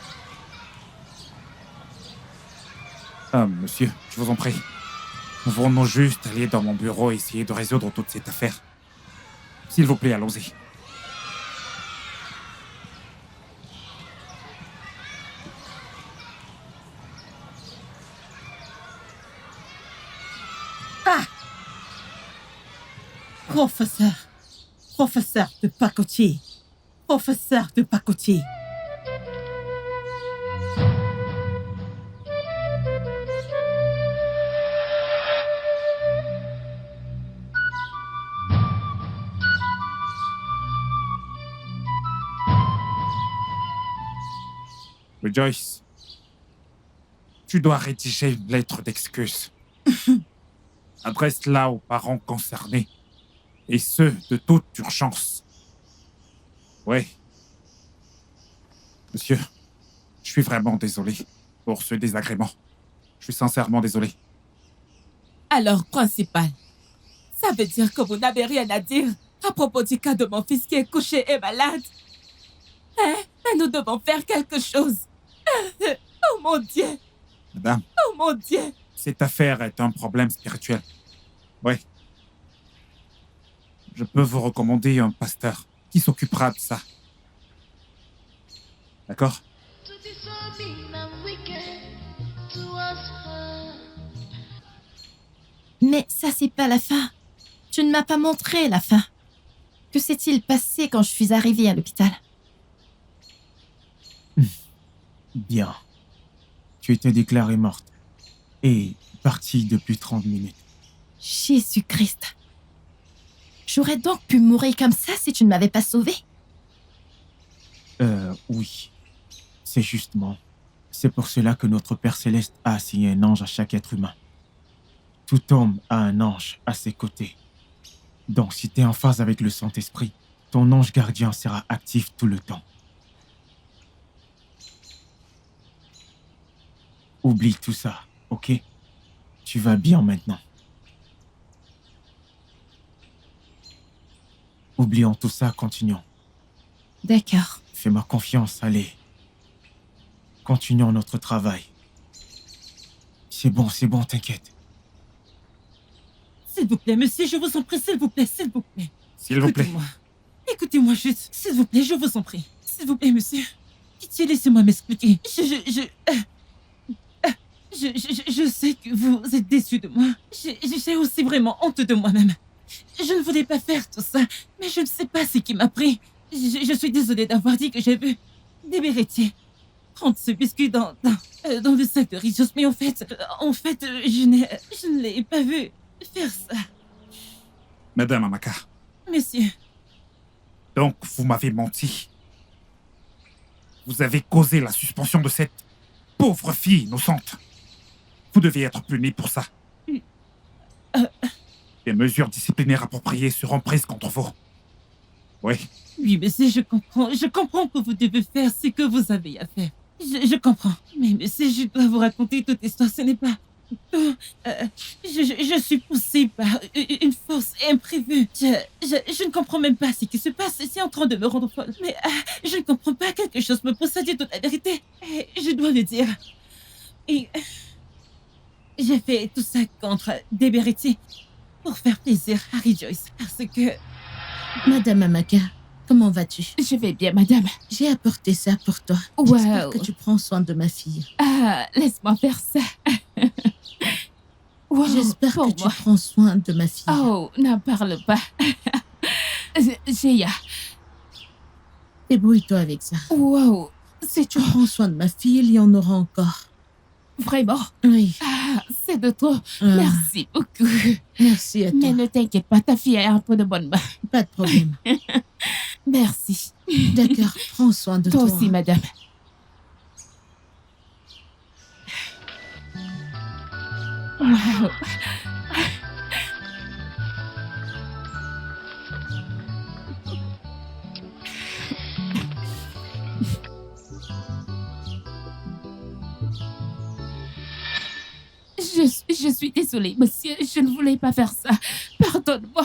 Ah, monsieur, je vous en prie. Nous venons juste aller dans mon bureau et essayer de résoudre toute cette affaire. S'il vous plaît, allons-y. Professeur de pacotille. Professeur de pacotille. Joyce, tu dois rédiger une lettre d'excuse. Adresse-la aux parents concernés, et ce, de toute urgence. Oui. Monsieur, je suis vraiment désolé pour ce désagrément. Je suis sincèrement désolé. Alors, principal, ça veut dire que vous n'avez rien à dire à propos du cas de mon fils qui est couché et malade. Hein? Mais nous devons faire quelque chose. Oh mon Dieu! Madame, Oh mon Dieu! cette affaire est un problème spirituel. Oui. Je peux vous recommander un pasteur qui s'occupera de ça. D'accord? To be so mean and wicked towards her. Mais ça, c'est pas la fin. Tu ne m'as pas montré la fin. Que s'est-il passé quand je suis arrivée à l'hôpital? Bien. Tu étais déclarée morte. Et partie depuis 30 minutes. Jésus-Christ. J'aurais donc pu mourir comme ça si tu ne m'avais pas sauvée? Oui. C'est justement. C'est pour cela que notre Père Céleste a assigné un ange à chaque être humain. Tout homme a un ange à ses côtés. Donc si tu es en phase avec le Saint-Esprit, ton ange gardien sera actif tout le temps. Oublie tout ça, ok? Tu vas bien maintenant. Oublions tout ça, continuons. D'accord. Fais-moi confiance, allez. Continuons notre travail. C'est bon, t'inquiète. S'il vous plaît, monsieur, je vous en prie, s'il vous plaît, s'il vous plaît. S'il vous plaît. Écoutez-moi. Écoutez-moi juste, s'il vous plaît, je vous en prie. S'il vous plaît, monsieur. Pitié, laissez-moi m'expliquer. Je sais que vous êtes déçu de moi. J'ai aussi vraiment honte de moi-même. Je ne voulais pas faire tout ça, mais je ne sais pas ce qui m'a pris. Je suis désolée d'avoir dit que j'ai vu des véritiers prendre ce biscuit dans le sac de Rios, mais en fait, je ne l'ai pas vu faire ça. Madame Amaka, Monsieur, donc vous m'avez menti. Vous avez causé la suspension de cette pauvre fille innocente. Vous devez être puni pour ça. Des mesures disciplinaires appropriées seront prises contre vous. Oui. oui, monsieur, je comprends que vous devez faire ce que vous avez à faire. Je comprends. Mais monsieur, je dois vous raconter toute l'histoire, ce n'est pas... je suis poussée par une force imprévue. Je ne comprends même pas ce qui se passe. C'est en train de me rendre folle. Mais je ne comprends pas. Quelque chose me pousse à dire toute la vérité. Et je dois le dire. Et j'ai fait tout ça contre Debereti pour faire plaisir à Rejoice. Parce que... Madame Amaka, comment vas-tu? Je vais bien, madame. J'ai apporté ça pour toi. Wow. J'espère que tu prends soin de ma fille. Ah, laisse-moi faire ça. Wow, J'espère pour que moi. tu prends soin de ma fille. Oh, n'en parle pas. Géa. Débrouille-toi avec ça. Wow, c'est Tu prends soin de ma fille, il y en aura encore. vraiment... Oui. Ah, c'est de trop. Ah, Merci beaucoup. Merci à toi. Mais ne t'inquiète pas, ta fille est un peu de bonne main. Pas de problème. Merci. D'accord, prends soin de Toi toi. aussi, madame. Wow. Je suis désolée, monsieur. Je ne voulais pas faire ça. Pardonne-moi.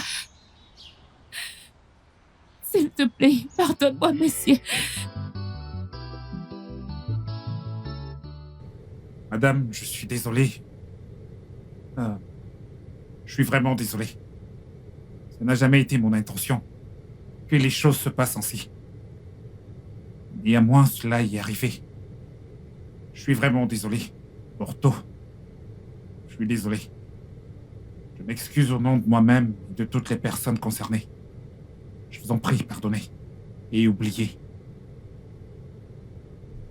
S'il te plaît, pardonne-moi, monsieur. Madame, je suis désolé. Je suis vraiment désolé. Ça n'a jamais été mon intention que les choses se passent ainsi. Néanmoins, cela y est arrivé. Je suis vraiment désolé. Porto, je suis désolé. Je m'excuse au nom de moi-même et de toutes les personnes concernées. Je vous en prie, pardonnez et oubliez.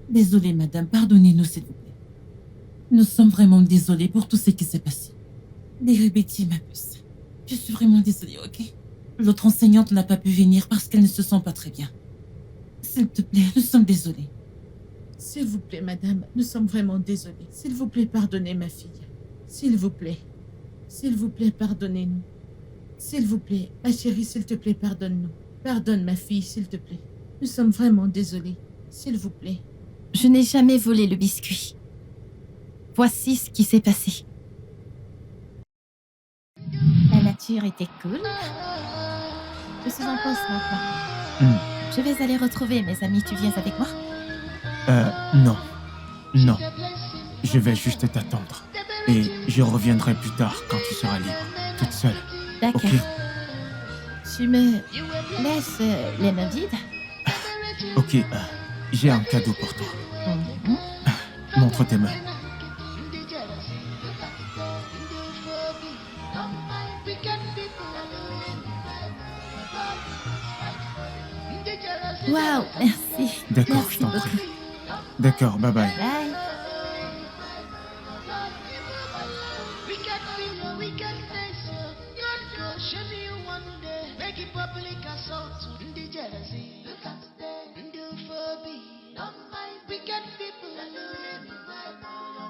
Désolée, madame. Pardonnez-nous, s'il vous plaît. Nous sommes vraiment désolés pour tout ce qui s'est passé. Dérébétier, ma puce. Je suis vraiment désolée, ok? L'autre enseignante n'a pas pu venir parce qu'elle ne se sent pas très bien. S'il te plaît, nous sommes désolés. S'il vous plaît, madame, nous sommes vraiment désolés. S'il vous plaît, pardonnez ma fille. S'il vous plaît. S'il vous plaît, pardonnez-nous. S'il vous plaît, ma chérie, s'il te plaît, pardonne-nous. Pardonne ma fille, s'il te plaît. Nous sommes vraiment désolés. S'il vous plaît. Je n'ai jamais volé le biscuit. Voici ce qui s'est passé. La nature était cool. Je suis en pause maintenant. Je vais aller retrouver mes amis. Tu viens avec moi? Non. Non. Je vais juste t'attendre. Et je reviendrai plus tard quand tu seras libre, toute seule. D'accord. Ok? Tu me laisses les mains vides? Ok, j'ai un cadeau pour toi. Mhm. Montre tes mains. Waouh, merci. D'accord, Merci je t'en beaucoup. prie. D'accord, bye bye. Bye. We can feel you, we can taste you. God go show me you one day. Make it public assault to the jealousy. You can stay, do for me. Don't mind, we can people.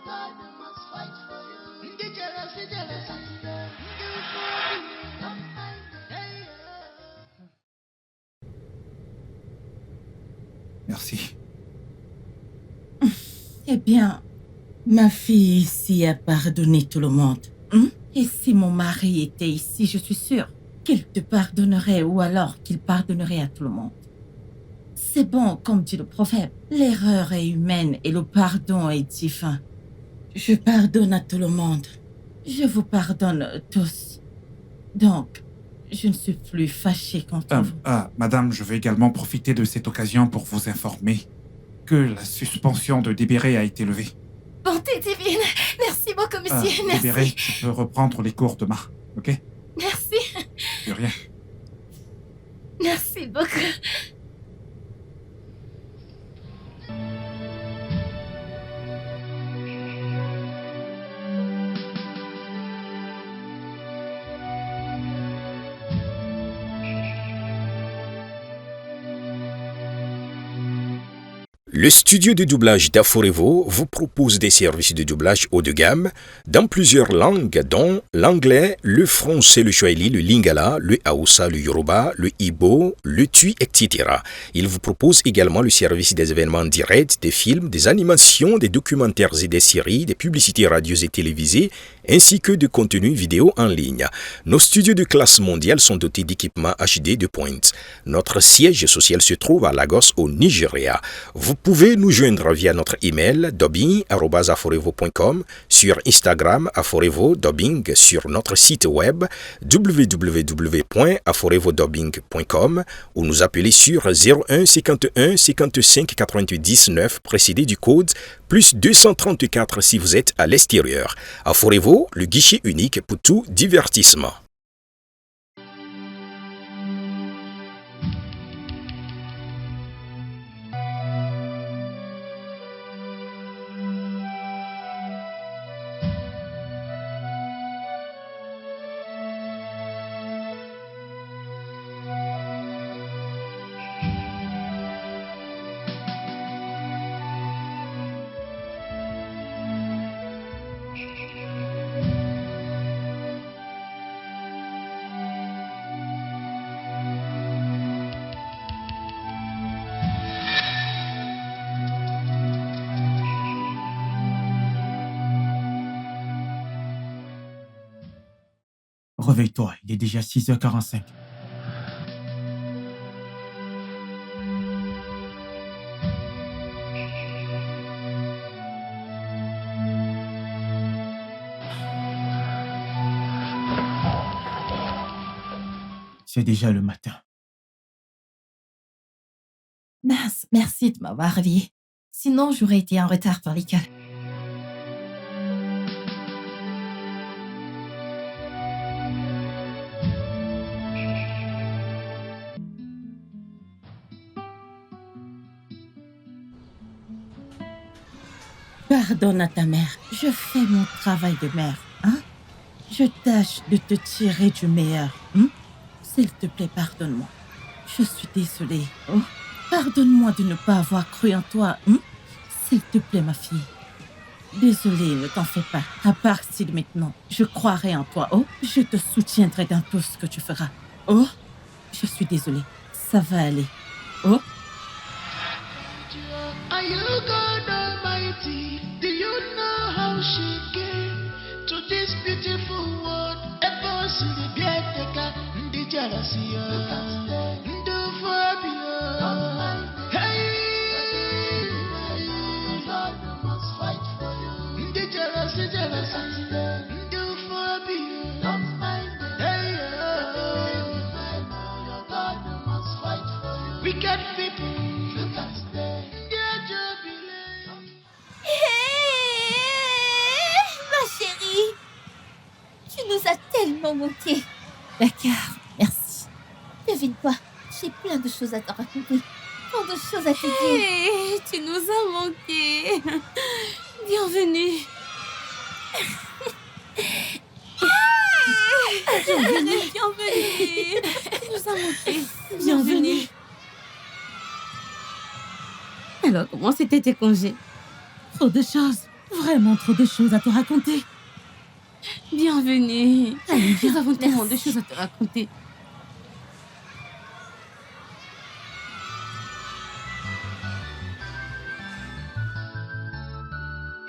God must fight for you. The jealousy, jealousy. Do for me. Don't mind, hey, Merci. Eh bien, ma fille ici a pardonné tout le monde. Et si mon mari était ici, je suis sûre qu'il te pardonnerait ou alors qu'il pardonnerait à tout le monde. C'est bon, comme dit le proverbe, l'erreur est humaine et le pardon est divin. Je pardonne à tout le monde. Je vous pardonne tous. Donc, je ne suis plus fâchée contre vous. Madame, je veux également profiter de cette occasion pour vous informer que la suspension de Débéré a été levée. Bonté divine. Merci beaucoup, monsieur. Débéré, Merci. tu peux reprendre les cours demain, ok? Merci. De rien. Merci beaucoup. Le studio de doublage d'Aforevo vous propose des services de doublage haut de gamme dans plusieurs langues dont l'anglais, le français, le swahili, le lingala, le hausa, le yoruba, le igbo, le tui, etc. Il vous propose également le service des événements directs, des films, des animations, des documentaires et des séries, des publicités radio et télévisées, ainsi que de contenus vidéo en ligne. Nos studios de classe mondiale sont dotés d'équipements HD de pointe. Notre siège social se trouve à Lagos au Nigeria. Vous pouvez nous joindre via notre email dubbing@aforevo.com, sur Instagram Aforevo Dubbing, sur notre site web www.aforevodubbing.com ou nous appeler sur 01 51 55 88 19 précédé du code plus 234 si vous êtes à l'extérieur. Aforevo, le guichet unique pour tout divertissement. Réveille-toi, il est déjà 6h45. C'est déjà le matin. Mince, merci de m'avoir réveillée. Sinon, j'aurais été en retard pour l'école. Pardonne à ta mère. Je fais mon travail de mère, hein? Je tâche de te tirer du meilleur, hein? S'il te plaît, pardonne-moi. Je suis désolée. Oh, pardonne-moi de ne pas avoir cru en toi, hein? S'il te plaît, ma fille. Désolée, ne t'en fais pas. À part si maintenant, je croirai en toi. Oh, je te soutiendrai dans tout ce que tu feras. Oh, je suis désolée. Ça va aller. Oh. Are you God Almighty? Do you know how she came to this beautiful world? Ever see the Biateka, the jealousy, the phobia? Hey, God must fight for you. The jealousy, the phobia. Don't mind it. Hey, God must fight for you. Wicked people. Ma chérie, tu nous as tellement manqué. D'accord, merci. Devine quoi, j'ai plein de choses à te raconter. Tant de choses à te dire. Tu nous as manqué. Bienvenue. Bienvenue. Tu nous as manqué. Bienvenue. Alors, comment c'était tes congés? Trop de choses. Vraiment trop de choses à te raconter. Bienvenue. Allez, Nous avons tellement de choses à te raconter.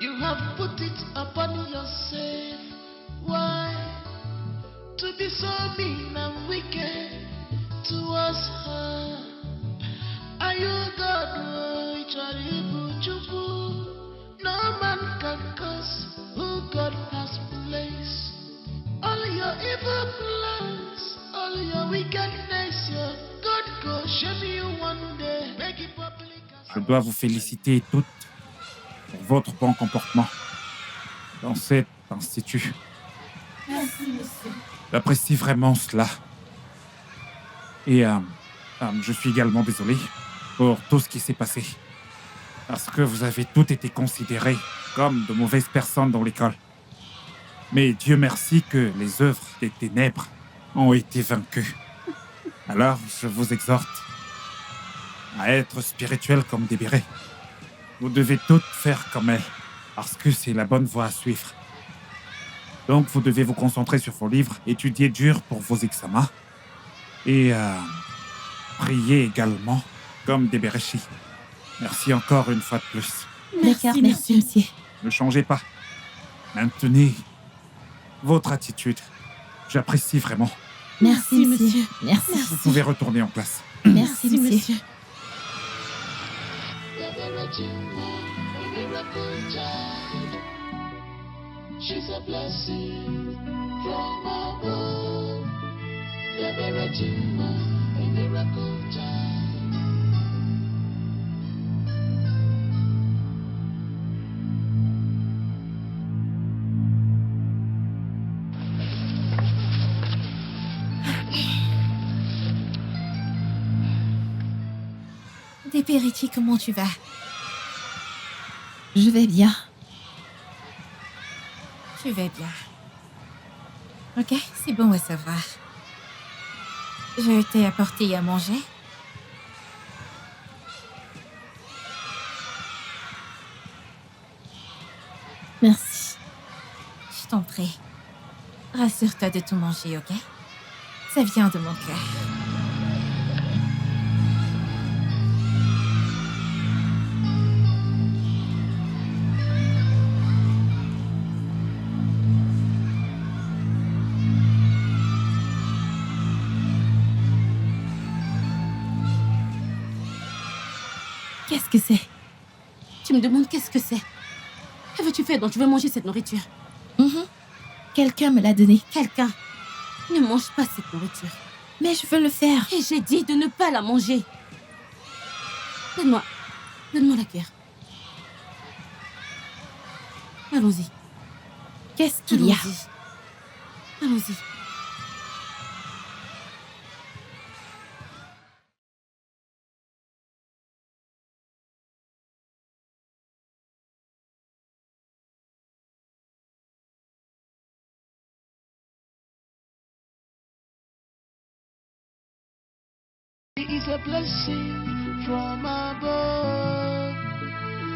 You have put it upon yourself. Why? To be so mean and wicked towards her. Are you God? No man can curse who God has placed. All your evil plans, all your wickedness, your God go shame you one day. Make it public. Je dois vous féliciter toutes pour votre bon comportement dans cet institut. Merci, monsieur. J'apprécie vraiment cela. Et je suis également désolé pour tout ce qui s'est passé. Parce que vous avez toutes été considérées comme de mauvaises personnes dans l'école. Mais Dieu merci que les œuvres des ténèbres ont été vaincues. Alors, je vous exhorte à être spirituels comme des bérets. Vous devez toutes faire comme elles, parce que c'est la bonne voie à suivre. Donc, vous devez vous concentrer sur vos livres, étudier dur pour vos examens, et prier également comme des béréchis. Merci encore une fois de plus. D'accord, merci, monsieur. Ne changez pas. Maintenez votre attitude. J'apprécie vraiment. Merci, monsieur. Merci. Vous pouvez retourner en classe. Merci, monsieur. She's a blessing from above. The Beretima, a miracle child. Dépéritie, comment tu vas? Je vais bien. Je vais bien. Ok, c'est bon à savoir. Je t'ai apporté à manger. Merci. Je t'en prie. Rassure-toi de tout manger, ok? Ça vient de mon cœur. Qu'est-ce que c'est? Tu me demandes qu'est-ce que c'est? Que veux-tu faire? Donc tu veux manger cette nourriture? Quelqu'un me l'a donné. Quelqu'un ne mange pas cette nourriture. Mais je veux le faire. Et j'ai dit de ne pas la manger. Donne-moi la cuillère. Allons-y. Qu'est-ce qu'il y a? Allons-y. It's a blessing from above.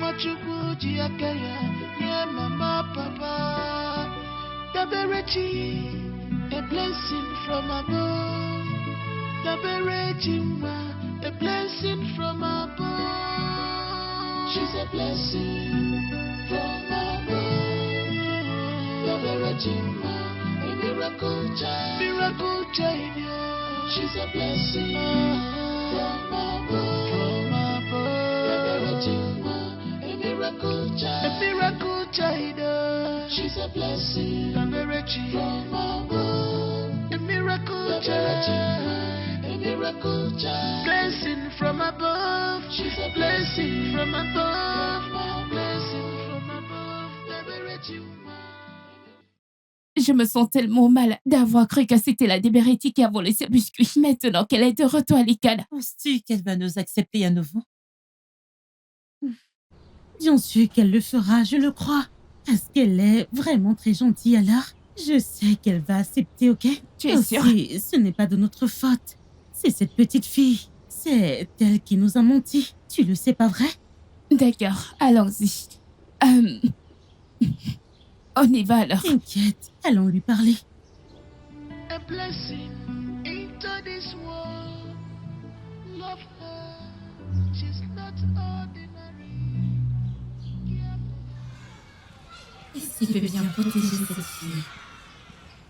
Machukuji akaya, yeah, mama, papa. Daberechi, a blessing from above. Daberechi, a blessing from above. She's a blessing from above. Daberechi, a miracle child. Miracle child, yeah. She's a blessing from above. From above. A miracle child. A miracle child. She's a blessing from above. A miracle child. A miracle child. Blessing from above. She's a blessing from above. Blessing from above. Je me sens tellement mal d'avoir cru que c'était la Deberetti qui a volé ce biscuit. Maintenant qu'elle est de retour à l'école. Penses-tu qu'elle va nous accepter à nouveau? Bien sûr qu'elle le fera, je le crois. Parce qu'elle est vraiment très gentille alors. Je sais qu'elle va accepter, ok? Tu es sûre? Ce n'est pas de notre faute. C'est cette petite fille. C'est elle qui nous a menti. Tu le sais, pas vrai? D'accord, allons-y. On y va alors. T'inquiète, allons lui parler. A blessing into this world. Love her. She's not ordinary. Et si tu veux bien protéger cette fille,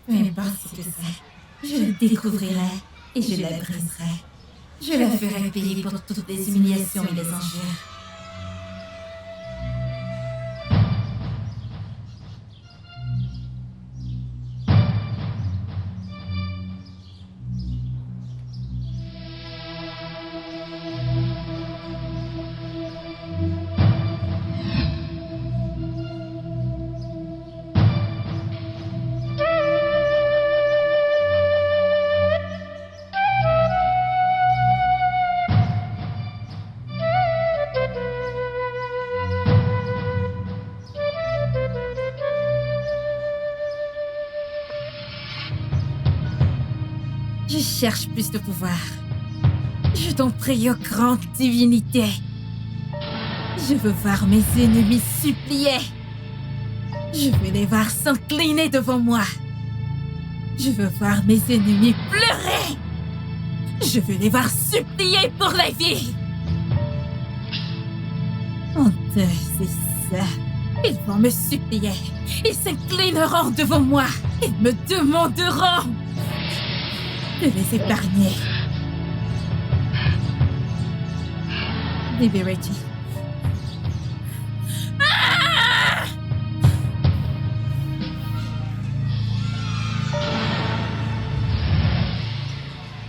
peu importe ce que c'est, je le découvrirai et je la briserai. Je la ferai payer pour toutes les humiliations et les injures. Je cherche plus de pouvoir. Je t'en prie, ô grande divinité. Je veux voir mes ennemis supplier. Je veux les voir s'incliner devant moi. Je veux voir mes ennemis pleurer. Je veux les voir supplier pour la vie. Honteux, c'est ça. Ils vont me supplier. Ils s'inclineront devant moi. Ils me demanderont de les épargner. Liberty.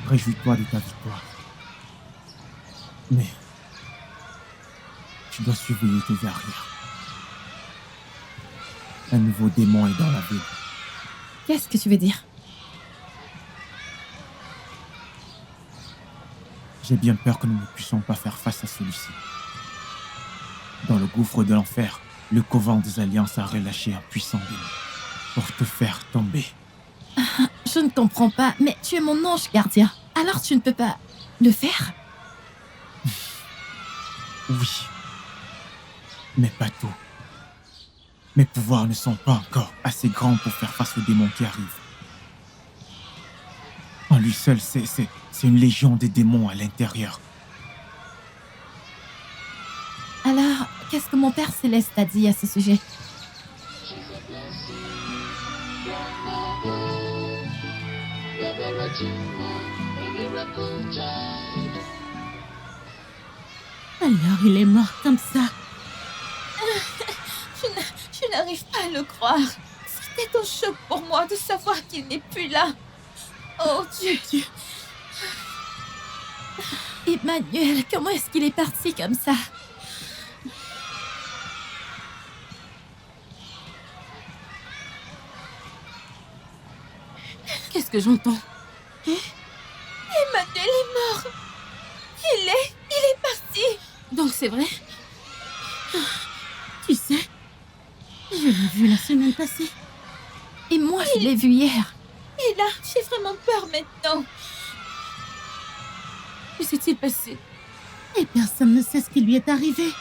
Réjouis-toi de ta victoire. Mais tu dois surveiller tes arrières. Un nouveau démon est dans la ville. Qu'est-ce que tu veux dire? J'ai bien peur que nous ne puissions pas faire face à celui-ci. Dans le gouffre de l'enfer, le couvent des Alliances a relâché un puissant démon pour te faire tomber. Je ne comprends pas, mais tu es mon ange gardien. Alors tu ne peux pas le faire? Oui, mais pas tout. Mes pouvoirs ne sont pas encore assez grands pour faire face aux démons qui arrivent. En lui seul, c'est une légion de démons à l'intérieur. Alors, qu'est-ce que mon père céleste a dit à ce sujet? Alors il est mort comme ça. Je n'arrive pas à le croire. C'était un choc pour moi de savoir qu'il n'est plus là. Oh Dieu. Emmanuel, comment est-ce qu'il est parti comme ça? Qu'est-ce que j'entends? Emmanuel est mort. Il est parti. Donc c'est vrai? Tu sais, je l'ai vu la semaine passée. Et moi, je l'ai vu hier. Et là, j'ai vraiment peur maintenant. Que s'est-il passé? Et personne ne sait ce qui lui est arrivé.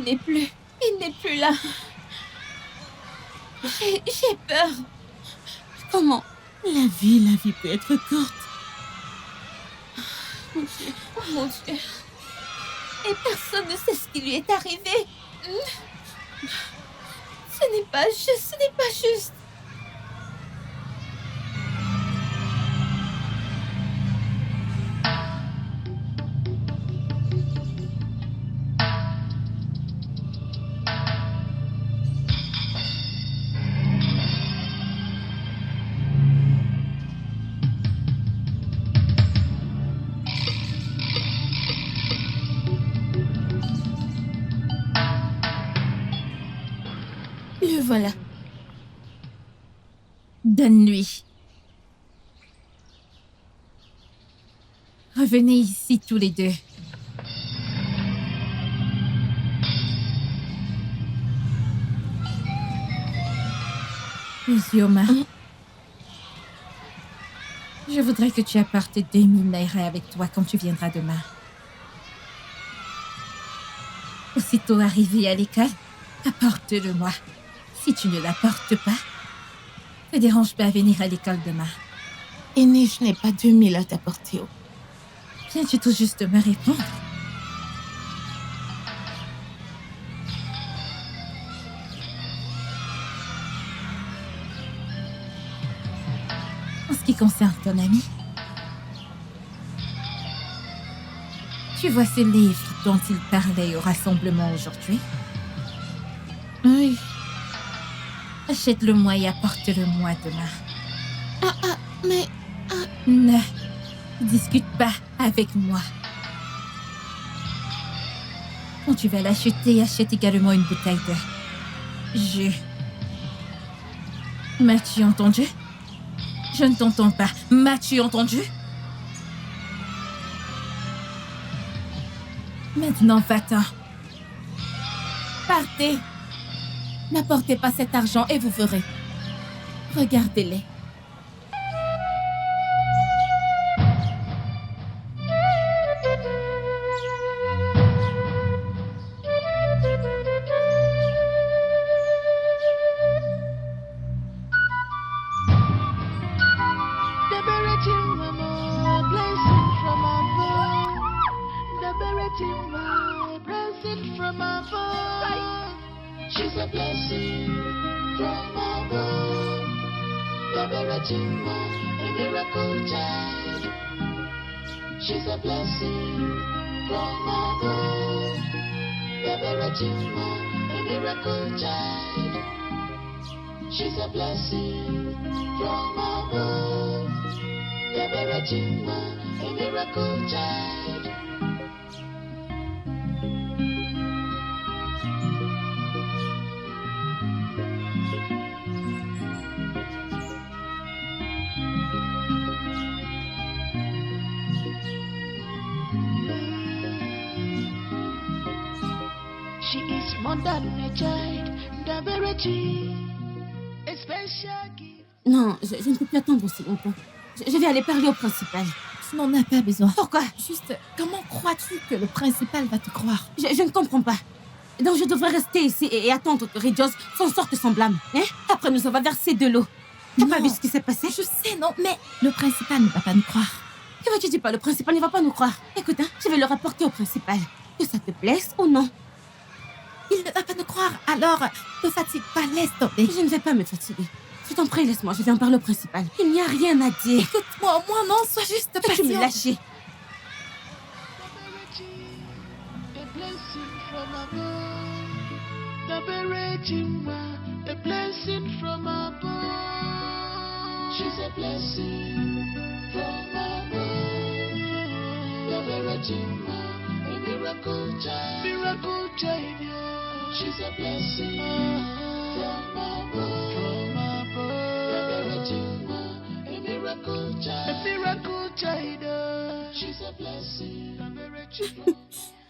Il n'est plus là. J'ai peur. Comment? La vie peut être courte. Mon Dieu, oh mon Dieu. Et personne ne sait ce qui lui est arrivé. Ce n'est pas juste. Le voilà. Donne-lui. Revenez ici tous les deux. Uzioma, je voudrais que tu apportes 2000 naira avec toi quand tu viendras demain. Aussitôt arrivé à l'école, apporte-le-moi. Si tu ne l'apportes pas, ne dérange pas à venir à l'école demain. Aîné, je n'ai pas 2000 à t'apporter. Viens-tu tout juste me répondre? En ce qui concerne ton ami, tu vois ce livre dont il parlait au rassemblement aujourd'hui? Oui. Achète-le-moi et apporte-le-moi demain. Mais... Ne discute pas avec moi. Quand tu vas l'acheter, achète également une bouteille de jus. M'as-tu entendu? Je ne t'entends pas. M'as-tu entendu? Maintenant, va-t'en. Partez. N'apportez pas cet argent et vous verrez. Regardez-les. She's a blessing from above. The Virgin, a miracle child. She's a blessing from above. The Virgin, a miracle child. She's a blessing from above. The Virgin, a miracle child. She is more than a child, the Verity, a special gift. Non, je ne peux plus attendre aussi longtemps. Je vais aller parler au principal. Tu n'en as pas besoin. Pourquoi? Juste, comment crois-tu que le principal va te croire? Je ne comprends pas. Donc je devrais rester ici et attendre que Ridios s'en sorte sans blâme. Hein? Après nous avoir versé de l'eau. Tu n'as pas vu ce qui s'est passé? Je sais, non, mais le principal ne va pas nous croire. Que veux-tu dire pas? Le principal ne va pas nous croire. Écoute, hein, je vais le rapporter au principal. Que ça te plaise ou non? Il ne va pas nous croire, alors ne fatigue pas, laisse tomber. Je ne vais pas me fatiguer. Je t'en prie, laisse-moi, je viens parler au principal. Il n'y a rien à dire. Écoute-moi, au moins non, sois juste Peux-tu patiente. me lâcher? A blessing from above. A blessing from above. She's a blessing from above. A miracle child. Miracle child, yeah. She's a blessing from above. From above. A miracle child. A miracle child. She's a blessing. A miracle.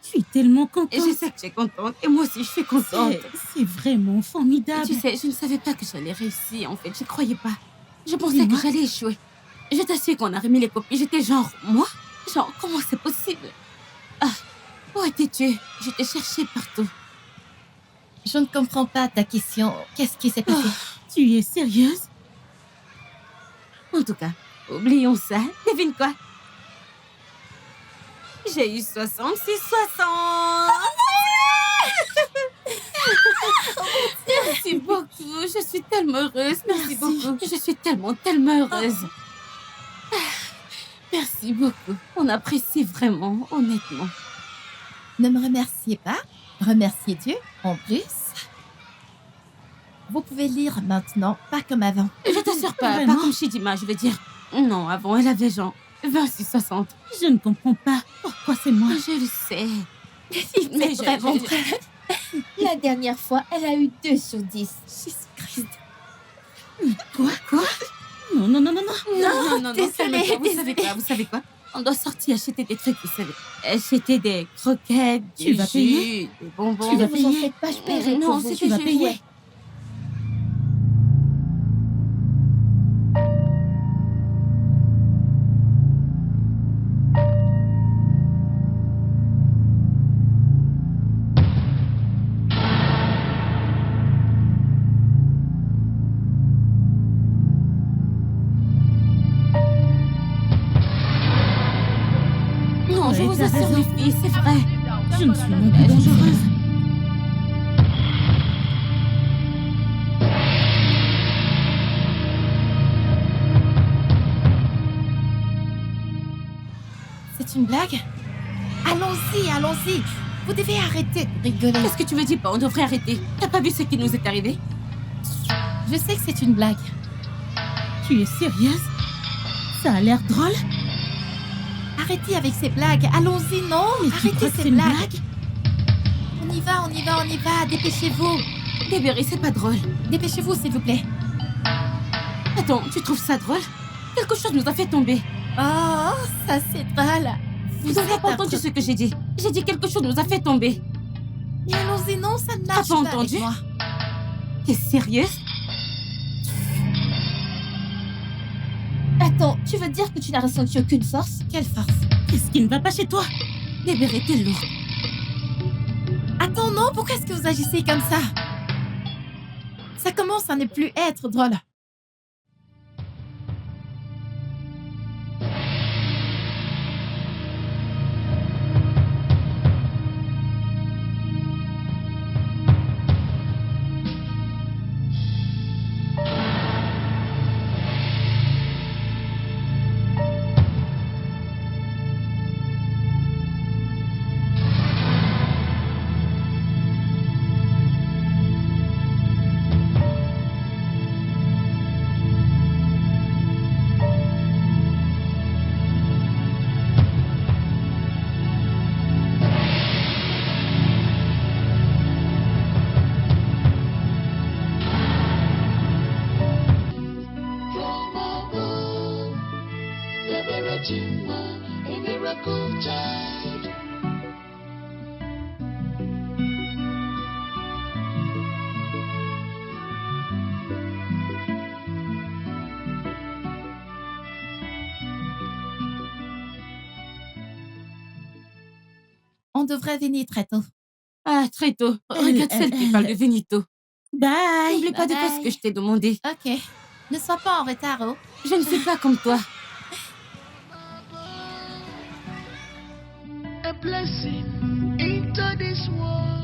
Je suis tellement contente. Je sais que tu es contente. Et moi aussi, je suis contente. C'est vraiment formidable. Et tu sais, je ne savais pas que j'allais réussir, en fait. Je ne croyais pas. Je pensais que j'allais échouer. Je t'assure qu'on a remis les copies. J'étais genre, moi? Genre, comment c'est possible? Ah, où étais-tu? Je t'ai cherché partout. Je ne comprends pas ta question. Qu'est-ce qui s'est passé? Tu es sérieuse? En tout cas, oublions ça. Devine quoi? J'ai eu 66, 60. Merci beaucoup. Je suis tellement heureuse. Merci beaucoup. Je suis tellement heureuse. Merci beaucoup. On apprécie vraiment, honnêtement. Ne me remerciez pas. Remerciez Dieu, en plus. Vous pouvez lire maintenant, pas comme avant. Je t'assure pas comme Chidima, je veux dire. Non, avant, elle avait genre 26, 60. Je ne comprends pas. Pourquoi c'est moi? Je le sais. Mais vraiment La dernière fois, elle a eu 2 sur 10. Jésus-Christ. Quoi? Non. Non, désolée. Vous savez quoi? On doit sortir acheter des trucs, vous savez. Acheter des croquettes, Tu vas payer? des bonbons. Tu vas Vous en payer? faites pas, je paierai Non, pour vous. c'est Tu vas payer? Non, je vous assure, les filles, c'est vrai. Je ne suis non plus dangereuse. C'est une blague? Allons-y, allons-y. Vous devez arrêter de rigoler. Qu'est-ce que tu veux dire? On devrait arrêter. T'as pas vu ce qui nous est arrivé? Je sais que c'est une blague. Tu es sérieuse? Ça a l'air drôle. Arrêtez avec ces blagues. Allons-y, non? Mais tu crois Arrêtez que ces c'est une blagues. On y va. Dépêchez-vous. Débéry, c'est pas drôle. Dépêchez-vous, s'il vous plaît. Attends, tu trouves ça drôle? Quelque chose nous a fait tomber. Oh, ça c'est drôle. Vous n'avez pas entendu ce que j'ai dit? J'ai dit quelque chose nous a fait tomber. Mais allons-y, non, ça ne marche T'as pas pas entendu? avec moi. T'es sérieuse? Attends, tu veux dire que tu n'as ressenti aucune force? Quelle force? Qu'est-ce qui ne va pas chez toi? Débéry, t'es lourde. Attends, non, pourquoi est-ce que vous agissez comme ça? Ça commence à ne plus être drôle. From above. A miracle child. On devrait venir très tôt. Ah, très tôt. Regarde celle qui parle de Benito. Bye. N'oublie pas de faire ce que je t'ai demandé. Ok. Ne sois pas en retard, oh. Je ne suis pas comme toi. A blessing in conquer this world.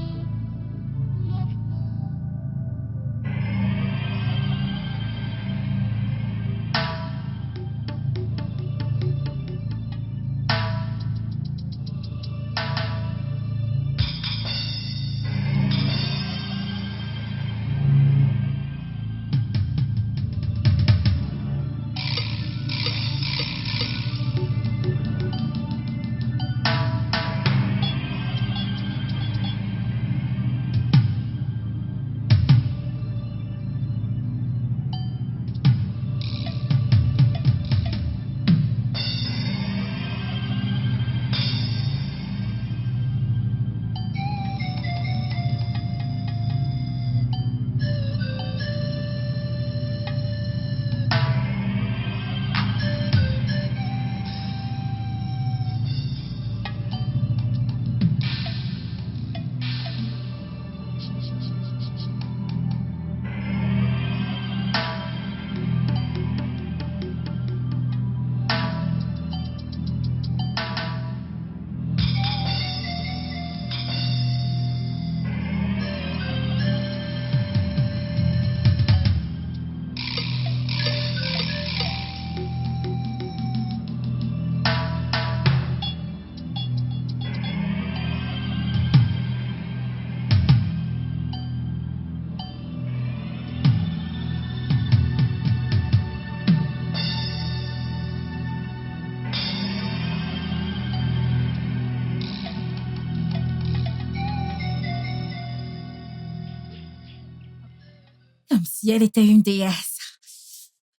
Comme si elle était une déesse.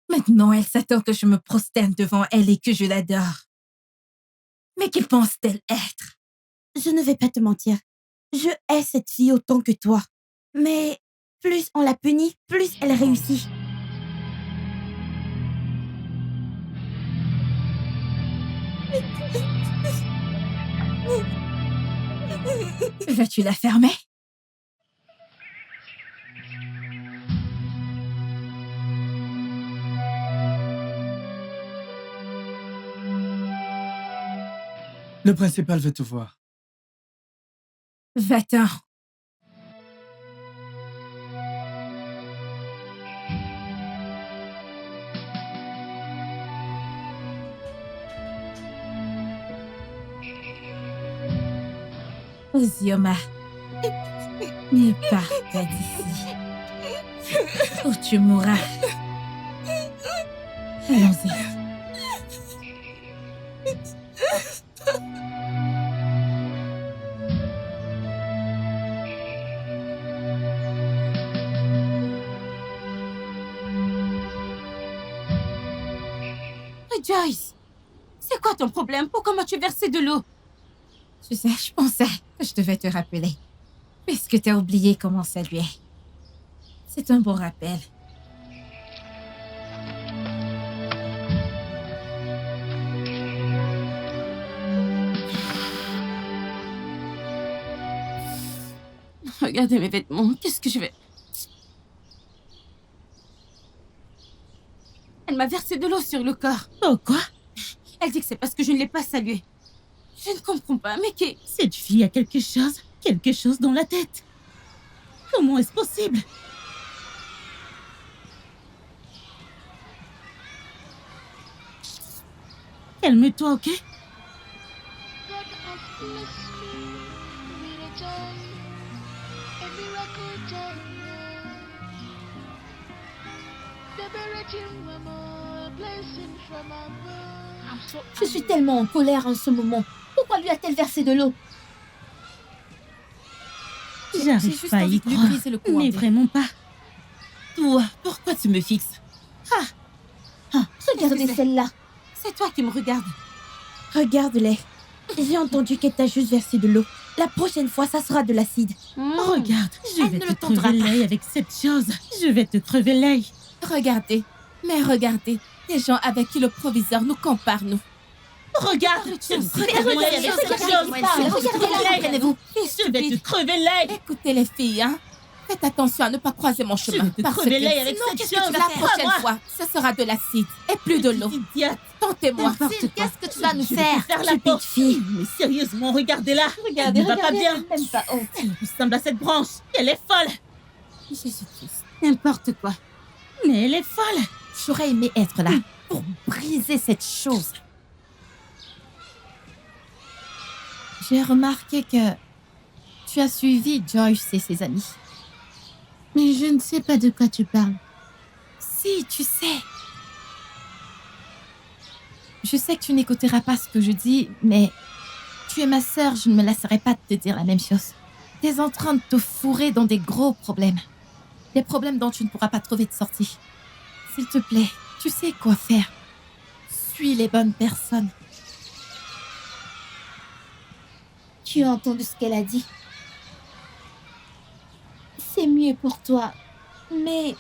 Maintenant, elle s'attend que je me prosterne devant elle et que je l'adore. Mais qui pense-t-elle être? Je ne vais pas te mentir. Je hais cette fille autant que toi. Mais plus on la punit, plus elle réussit. Vas-tu la fermer? Le principal veut te voir. Va-t'en. Osioma, ne pars pas d'ici. Ou tu mourras. Allons-y. Joyce, c'est quoi ton problème? Pourquoi m'as-tu versé de l'eau? Tu sais, je pensais que je devais te rappeler. Puisque t'as oublié comment saluer. C'est un bon rappel. Regardez mes vêtements. Qu'est-ce que je vais... Elle m'a versé de l'eau sur le corps. Oh, quoi? Elle dit que c'est parce que je ne l'ai pas saluée. Je ne comprends pas, mais qui... Cette fille a quelque chose dans la tête. Comment est-ce possible? Calme-toi, ok? God has blessed me with a joy, a miracle joy. The miracle mama, a blessing from above. Je suis tellement en colère en ce moment. Pourquoi lui a-t-elle versé de l'eau? J'arrive pas à y croire, mais vraiment pas. Toi, pourquoi tu me fixes? Regardez celle-là. C'est toi qui me regardes. Regarde-les. J'ai entendu qu'elle t'a juste versé de l'eau. La prochaine fois, ça sera de l'acide. Regarde, je vais ne te le tentera crever pas. l'œil avec cette chose. Je vais te crever l'œil. Regardez, mais regardez, des gens avec qui le proviseur nous compare, nous. Regarde, tu me creves l'œil avec cette chose. Regardez-la, Je vais te crever l'œil. Écoutez les filles, hein. Faites attention à ne pas croiser mon chemin. vais te parce crever que l'œil avec sinon, cette qu'est-ce que chose. tu vas faire? La prochaine fois, ce sera de l'acide et plus de l'eau. Tentez-moi. Qu'est-ce que tu vas nous Je vais faire, te faire la stupide peau. fille? Mais sérieusement, regardez-la. Regardez, Elle ne va pas regardez, bien. elle n'a même pas honte. Elle ressemble à cette branche. Elle est folle. Jésus-Christ. N'importe quoi. Mais elle est folle. J'aurais aimé être là pour briser cette chose. J'ai remarqué que tu as suivi Joyce et ses amis. Mais je ne sais pas de quoi tu parles. Si, tu sais. Je sais que tu n'écouteras pas ce que je dis, mais tu es ma sœur, je ne me lasserai pas de te dire la même chose. Tu es en train de te fourrer dans des gros problèmes. Des problèmes dont tu ne pourras pas trouver de sortie. S'il te plaît, tu sais quoi faire. Suis les bonnes personnes. Tu as entendu ce qu'elle a dit? C'est mieux pour toi, mais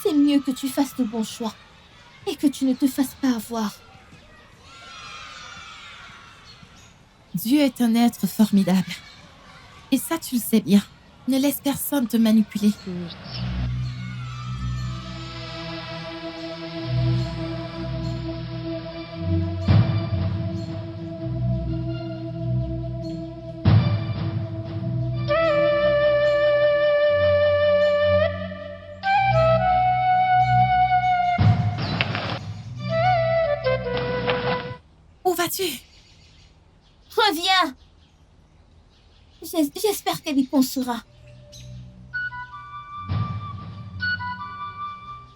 c'est mieux que tu fasses le bon choix et que tu ne te fasses pas avoir. Dieu est un être formidable. Et ça, tu le sais bien. Ne laisse personne te manipuler. Où vas-tu? Reviens! J'espère qu'elle y pensera.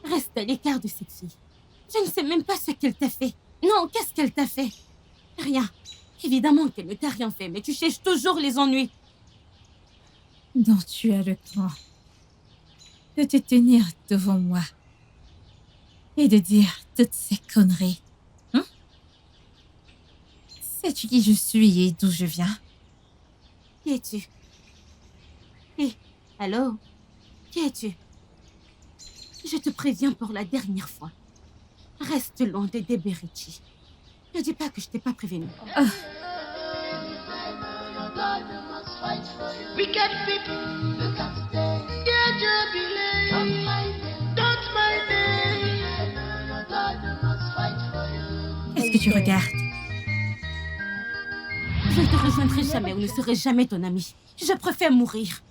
Reste à l'écart de cette fille. Je ne sais même pas ce qu'elle t'a fait. Non, qu'est-ce qu'elle t'a fait? Rien. Évidemment qu'elle ne t'a rien fait, mais tu cherches toujours les ennuis. Donc tu as le temps de te tenir devant moi et de dire toutes ces conneries. Hein? Sais-tu qui je suis et d'où je viens? Qui es-tu? Hé, allô? Qui es-tu? Je te préviens pour la dernière fois. Reste loin de Deberici. Ne dis pas que je t'ai pas prévenu. Wicked people, yeah, jubilee. Don't mind them. Qu'est-ce que tu regardes? Je ne te rejoindrai jamais ou ne serai jamais ton ami. Je préfère mourir.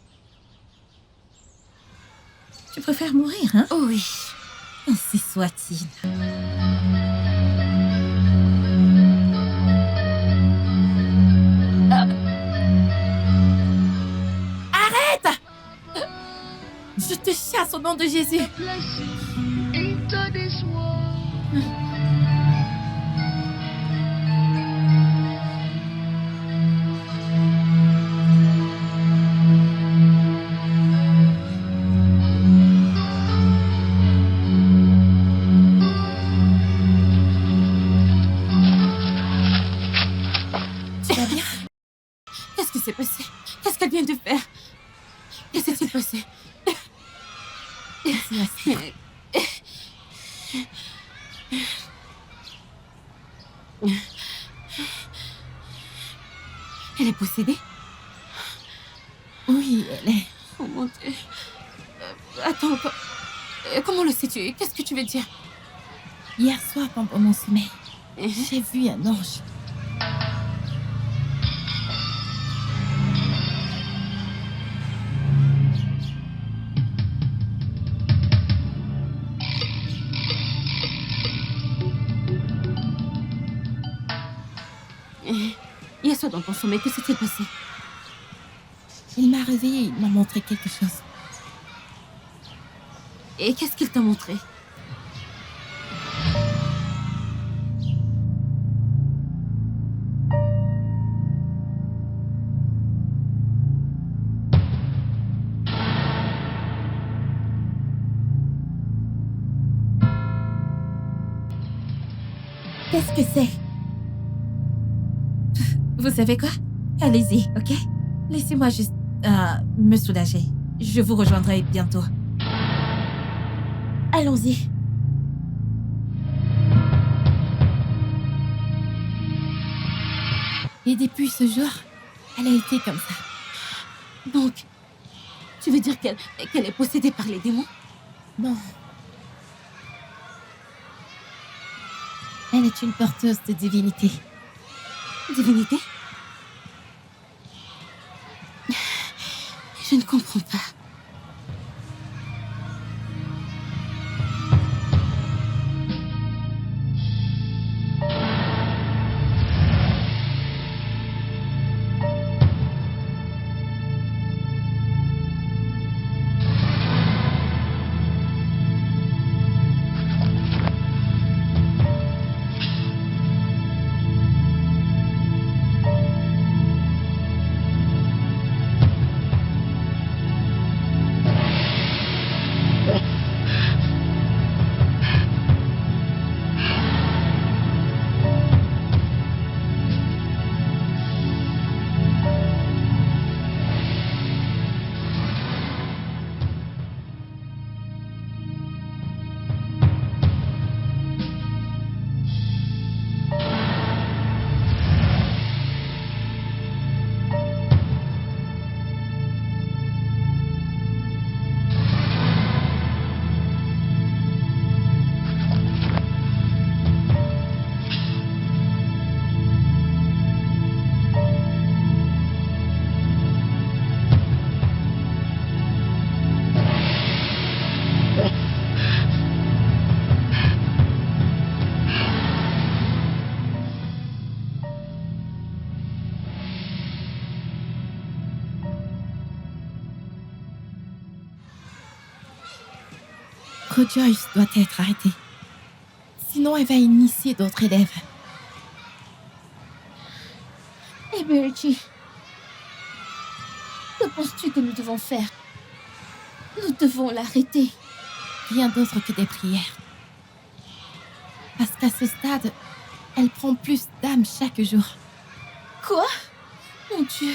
Tu préfères mourir, hein? Oh oui. Ainsi soit-il. Arrête! Je te chasse au nom de Jésus. Into this world. Tu vas bien? Qu'est-ce qui s'est passé? Qu'est-ce qu'elle vient de faire? Qu'est-ce qui s'est passé? Elle est possédée? Oui, elle est. Oh mon Dieu. Attends, comment le sais-tu? Qu'est-ce que tu veux dire? Hier soir, pendant mon sommeil, j'ai vu un ange. Hier soir dans ton sommeil, qu'est-ce qui s'est passé? Il m'a réveillée, il m'a montré quelque chose. Et qu'est-ce qu'il t'a montré? Qu'est-ce que c'est? Vous savez quoi? Allez-y, ok? Laissez-moi juste me soulager. Je vous rejoindrai bientôt. Allons-y. Et depuis ce jour, elle a été comme ça. Donc, Tu veux dire qu'elle est possédée par les démons? Non. Elle est une porteuse de divinité. Divinité? Je ne comprends pas. Joyce doit être arrêtée. Sinon, elle va initier d'autres élèves. Bertie, que penses-tu que nous devons faire? Nous devons l'arrêter. Rien d'autre que des prières. Parce qu'à ce stade, elle prend plus d'âmes chaque jour. Quoi? Mon Dieu.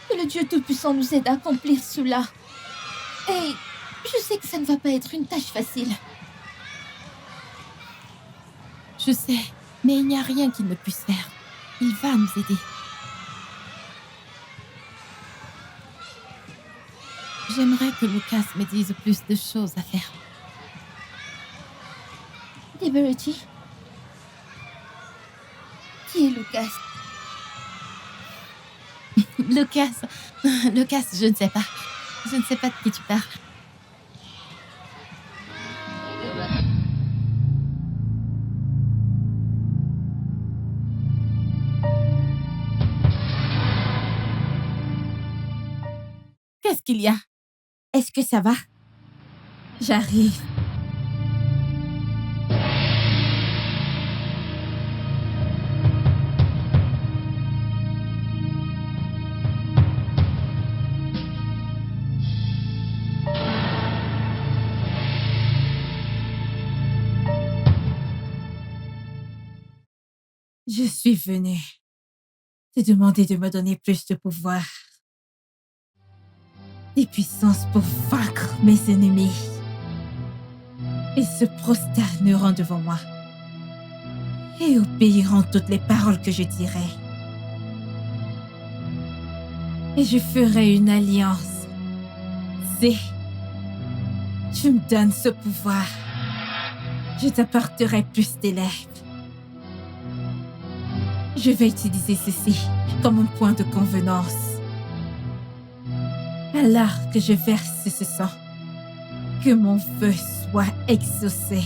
Que le Dieu Tout-Puissant nous aide à accomplir cela. Et je sais que ça ne va pas être une tâche facile. Je sais, mais il n'y a rien qu'il ne puisse faire. Il va nous aider. J'aimerais que Lucas me dise plus de choses à faire. Liberty? Qui est Lucas? Lucas, je ne sais pas. Je ne sais pas de qui tu parles. Qu'est-ce qu'il y a? Est-ce que ça va? J'arrive. Je suis venue te demander de me donner plus de pouvoir. Des puissances pour vaincre mes ennemis. Ils se prosterneront devant moi et obéiront toutes les paroles que je dirai. Et je ferai une alliance. Si tu me donnes ce pouvoir, je t'apporterai plus d'élèves. Je vais utiliser ceci comme un point de convenance. Alors que je verse ce sang, que mon vœu soit exaucé.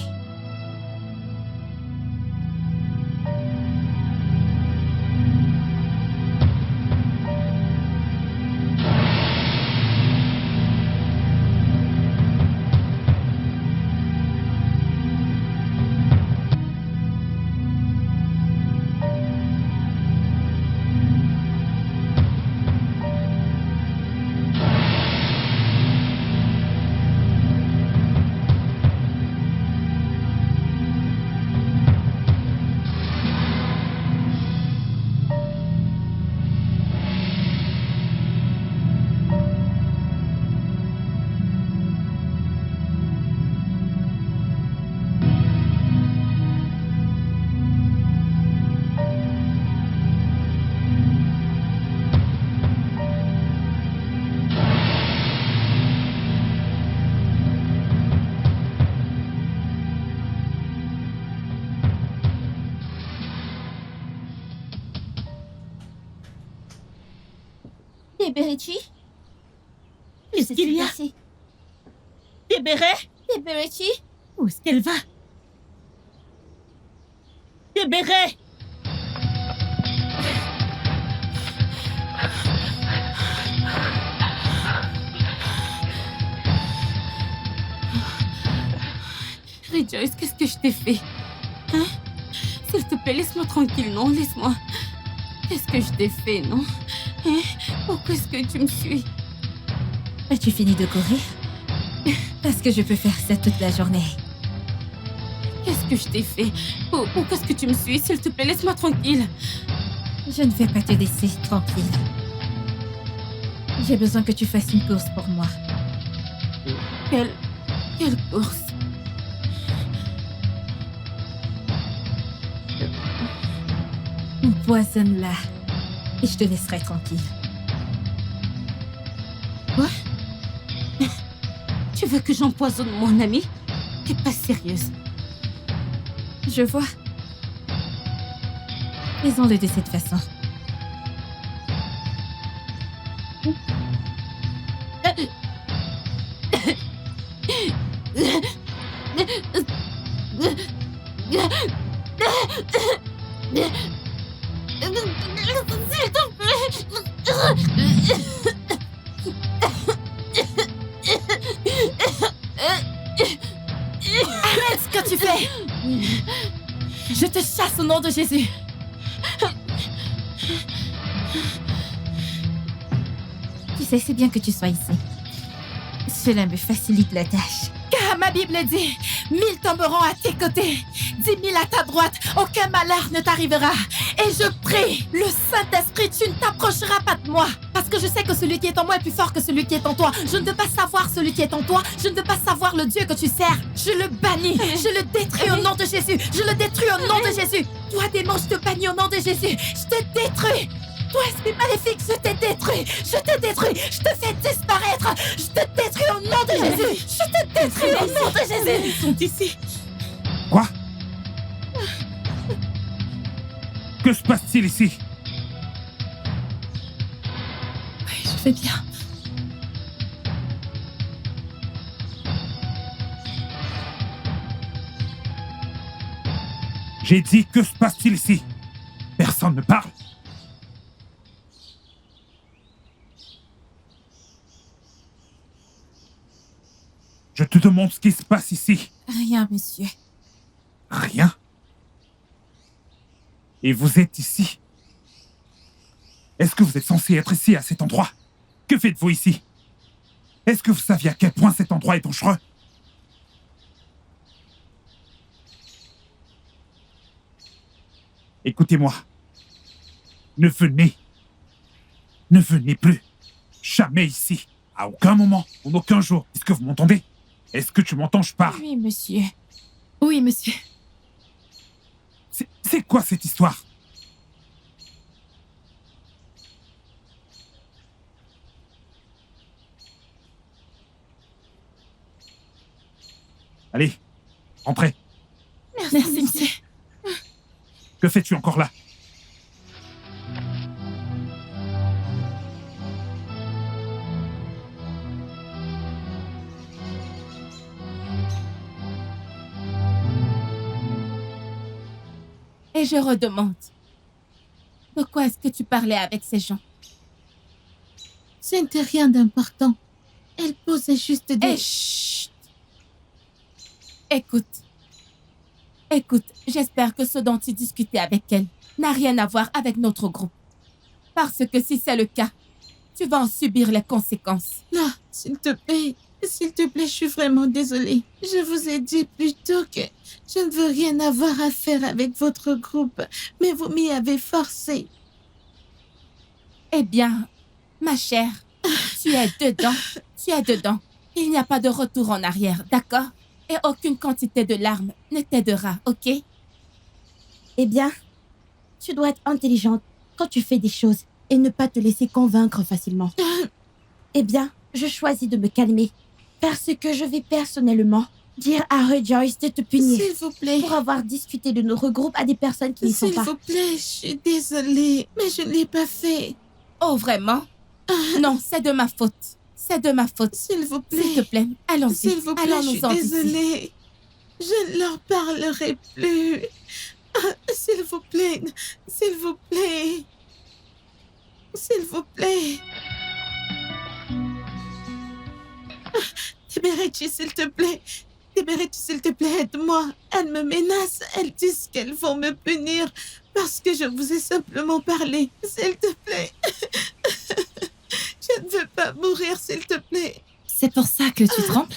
Tébéréchi? Qu'est-ce qu'il y a? Tébéré? Tébéréchi? Où est-ce qu'elle va? Tébéré! Rejoice, qu'est-ce que je t'ai fait? Hein? S'il te plaît, laisse-moi tranquille, non? Laisse-moi. Qu'est-ce que je t'ai fait, non? Hein? Pourquoi est-ce que tu me suis? As-tu fini de courir? Parce que je peux faire ça toute la journée. Qu'est-ce que je t'ai fait? Pourquoi est-ce que tu me suis? S'il te plaît, laisse-moi tranquille. Je ne vais pas te laisser tranquille. J'ai besoin que tu fasses une course pour moi. Quelle course? Empoisonne-la et je te laisserai tranquille. Quoi? Tu veux que j'empoisonne mon ami? T'es pas sérieuse. Je vois. Faisons-le de cette façon. Arrête ce que tu fais! Je te chasse au nom de Jésus. Tu sais, c'est bien que tu sois ici. Cela me facilite la tâche. Car ma Bible dit, 1000 tomberont à tes côtés, 10 000 à ta droite, aucun malheur ne t'arrivera. Et je prie, le Saint-Esprit, tu ne t'approcheras pas de moi. Parce que je sais que celui qui est en moi est plus fort que celui qui est en toi. Je ne veux pas savoir celui qui est en toi. Je ne veux pas savoir le Dieu que tu sers. Je le bannis. Je le détruis au nom de Jésus. Je le détruis au nom de Jésus. Toi, démon, je te bannis au nom de Jésus. Je te détruis. Toi, esprit maléfique, je te détruis. Je te détruis. Je te fais disparaître. Je te détruis au nom de Jésus. Je te détruis au nom de Jésus. Ils sont ici. Quoi? Que se passe-t-il ici? Oui, je vais bien. J'ai dit, que se passe-t-il ici? Personne ne parle. Je te demande ce qui se passe ici. Rien, monsieur. Rien. Et vous êtes ici? Est-ce que vous êtes censé être ici, à cet endroit? Que faites-vous ici? Est-ce que vous saviez à quel point cet endroit est dangereux? Écoutez-moi. Ne venez plus. Jamais ici. À aucun moment, en aucun jour. Est-ce que vous m'entendez? Est-ce que tu m'entends? Je parle. Oui, monsieur. Oui, monsieur. C'est quoi cette histoire? Allez, entrez. Merci, monsieur. Que fais-tu encore là? Et je redemande. De quoi est-ce que tu parlais avec ces gens? Ce n'était rien d'important. Elle posait juste des... Chut! Écoute, j'espère que ce dont tu discutais avec elle n'a rien à voir avec notre groupe. Parce que si c'est le cas, tu vas en subir les conséquences. Non, s'il te plaît, je suis vraiment désolée. Je vous ai dit plus tôt que je ne veux rien avoir à faire avec votre groupe, mais vous m'y avez forcé. Eh bien, ma chère, tu es dedans. Il n'y a pas de retour en arrière, d'accord? Et aucune quantité de larmes ne t'aidera, ok? Eh bien, tu dois être intelligente quand tu fais des choses et ne pas te laisser convaincre facilement. Eh bien, je choisis de me calmer parce que je vais personnellement dire à Rejoice de te punir. S'il vous plaît. Pour avoir discuté de nos regroupes à des personnes qui n'y sont pas. S'il vous plaît, je suis désolée, mais je ne l'ai pas fait. Oh, vraiment? Non, c'est de ma faute. C'est de ma faute. S'il vous plaît. S'il te plaît, allons-y. S'il vous plaît, je suis désolée. Je ne leur parlerai plus. S'il vous plaît. S'il vous plaît. S'il vous plaît. Tibéretti, s'il te plaît. Tibéretti, s'il te plaît, aide-moi. Elles me menacent. Elles disent qu'elles vont me punir parce que je vous ai simplement parlé. S'il te plaît. Je ne veux pas mourir, s'il te plaît. C'est pour ça que tu trembles?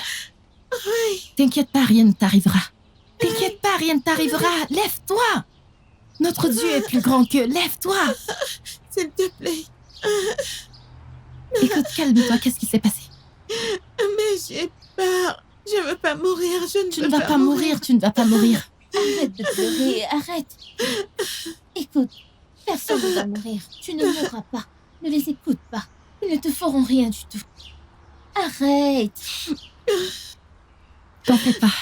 Oui. T'inquiète pas, rien ne t'arrivera. T'inquiète pas, rien ne t'arrivera. Lève-toi. Notre Dieu est plus grand que... Lève-toi. S'il te plaît. Écoute, calme-toi. Qu'est-ce qui s'est passé? Mais j'ai peur. Je ne veux pas mourir. Tu ne vas pas mourir. Tu ne vas pas mourir. Arrête de pleurer, arrête. Écoute, personne ne va mourir. Tu ne mourras pas. Ne les écoute pas. Ils ne te feront rien du tout. Arrête. T'en fais pas.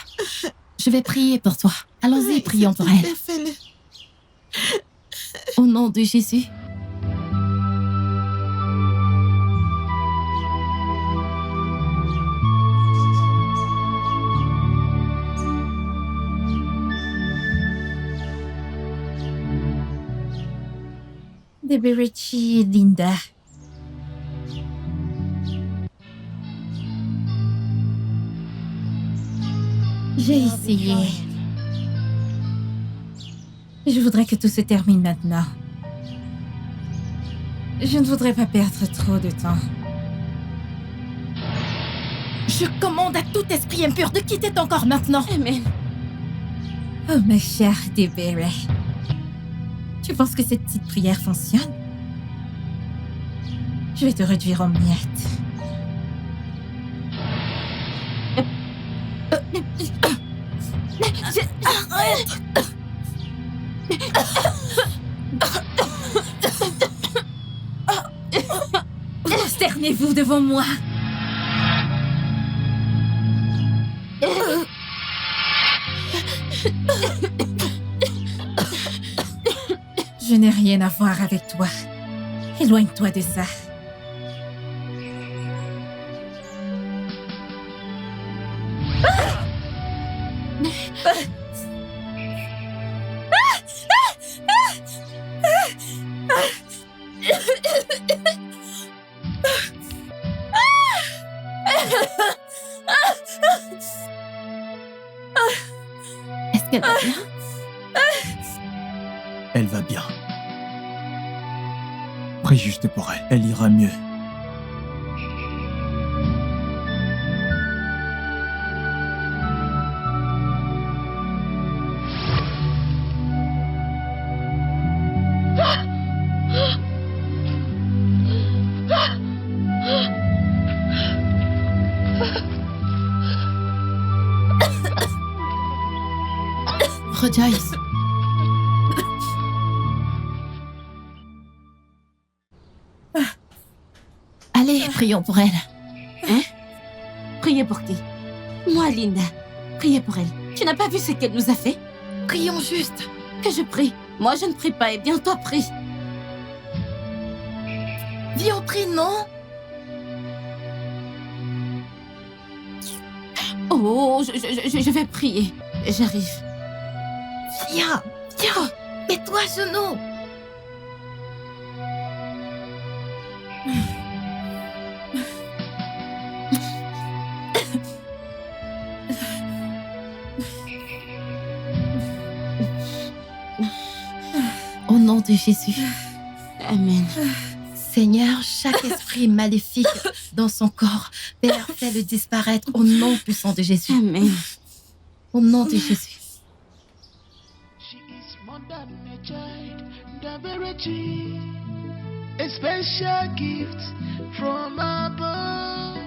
Je vais prier pour toi. Allons-y, prions pour elle. Fais-le. Au nom de Jésus. Tibéretti, Linda. J'ai essayé. Je voudrais que tout se termine maintenant. Je ne voudrais pas perdre trop de temps. Je commande à tout esprit impur de quitter ton corps maintenant. Amen. Oh, ma chère Tibéretti. Tu penses que cette petite prière fonctionne? Je vais te réduire en miettes. Arrête! Prosternez-vous devant moi. Je n'ai rien à voir avec toi. Éloigne-toi de ça. Est-ce qu'elle va bien? Elle va bien. Prie juste pour elle. Elle ira mieux. Rejoice. Allez, prions pour elle. Hein? Priez pour qui? Moi, Linda. Priez pour elle. Tu n'as pas vu ce qu'elle nous a fait? Prions juste. Que je prie. Moi, je ne prie pas. Eh bien, toi, prie. Viens, on prie, non? Oh, je vais prier. J'arrive. Viens, viens. Mets-toi à genoux. Au nom de Jésus. Amen. Seigneur, chaque esprit maléfique dans son corps, Père, fais-le disparaître au nom puissant de Jésus. Amen. Au nom de Jésus. She is more than a child, Tibéretti, a special gift from above,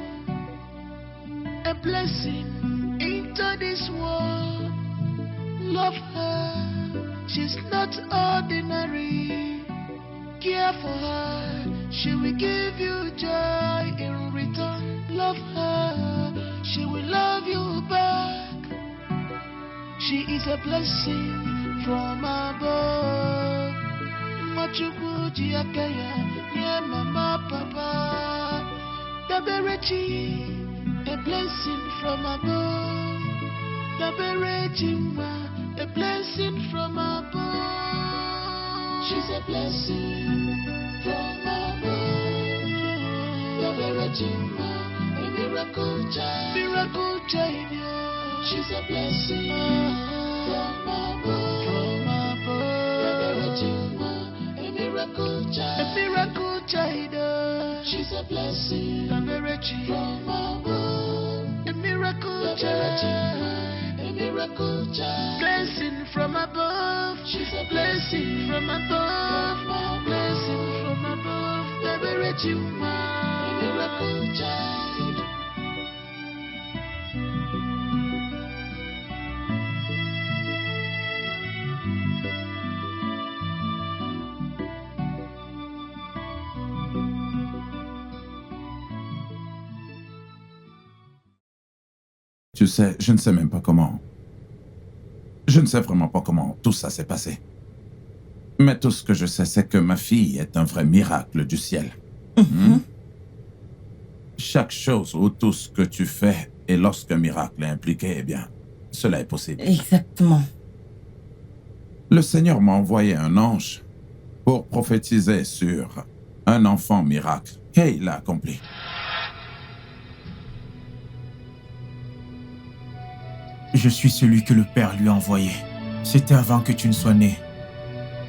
a blessing into this world. Love her, she's not ordinary. Care for her, she will give you joy in return. Love her, she will love you back. She is a blessing from above. Machuku Jiakaya, yeah, Mama, Papa. Daberechi, a blessing from above. Daberechi, a blessing from above. She's a blessing from above. Daberechi, a miracle child. Miracle child, yeah. She's a blessing from above. From above. Daberechi, a miracle child. A miracle child. She's a blessing from above. A miracle child. A miracle child. Blessing from above. She's a blessing from above. Blessing from above. The miracle child. Tu sais, je ne sais même pas comment. Je ne sais vraiment pas comment tout ça s'est passé. Mais tout ce que je sais, c'est que ma fille est un vrai miracle du ciel. Chaque chose ou tout ce que tu fais, et lorsqu'un miracle est impliqué, eh bien, cela est possible. Exactement. Le Seigneur m'a envoyé un ange pour prophétiser sur un enfant miracle et il l'a accompli. Je suis celui que le Père lui a envoyé. C'était avant que tu ne sois né.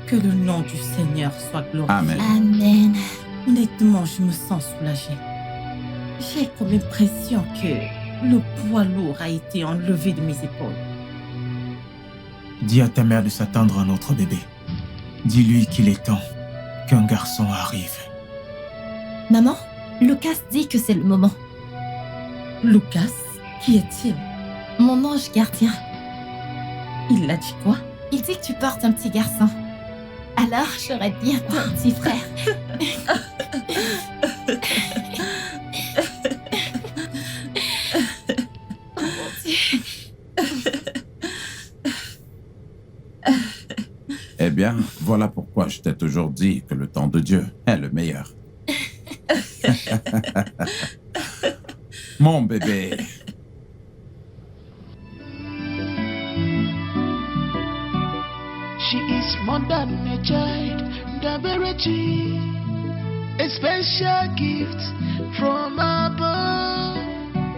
Que le nom du Seigneur soit glorifié. Amen. Amen. Honnêtement, je me sens soulagée. J'ai comme l'impression que le poids lourd a été enlevé de mes épaules. Dis à ta mère de s'attendre à un autre bébé. Dis-lui qu'il est temps qu'un garçon arrive. Maman, Lucas dit que c'est le moment. Lucas, qui est-il? Mon ange gardien. Il a dit quoi? Il dit que tu portes un petit garçon. Alors, j'aurai bientôt un petit frère. Oh mon Dieu. Eh bien, voilà pourquoi je t'ai toujours dit que le temps de Dieu est le meilleur. Mon bébé. She is more than a child, Daberechi, a special gift from above.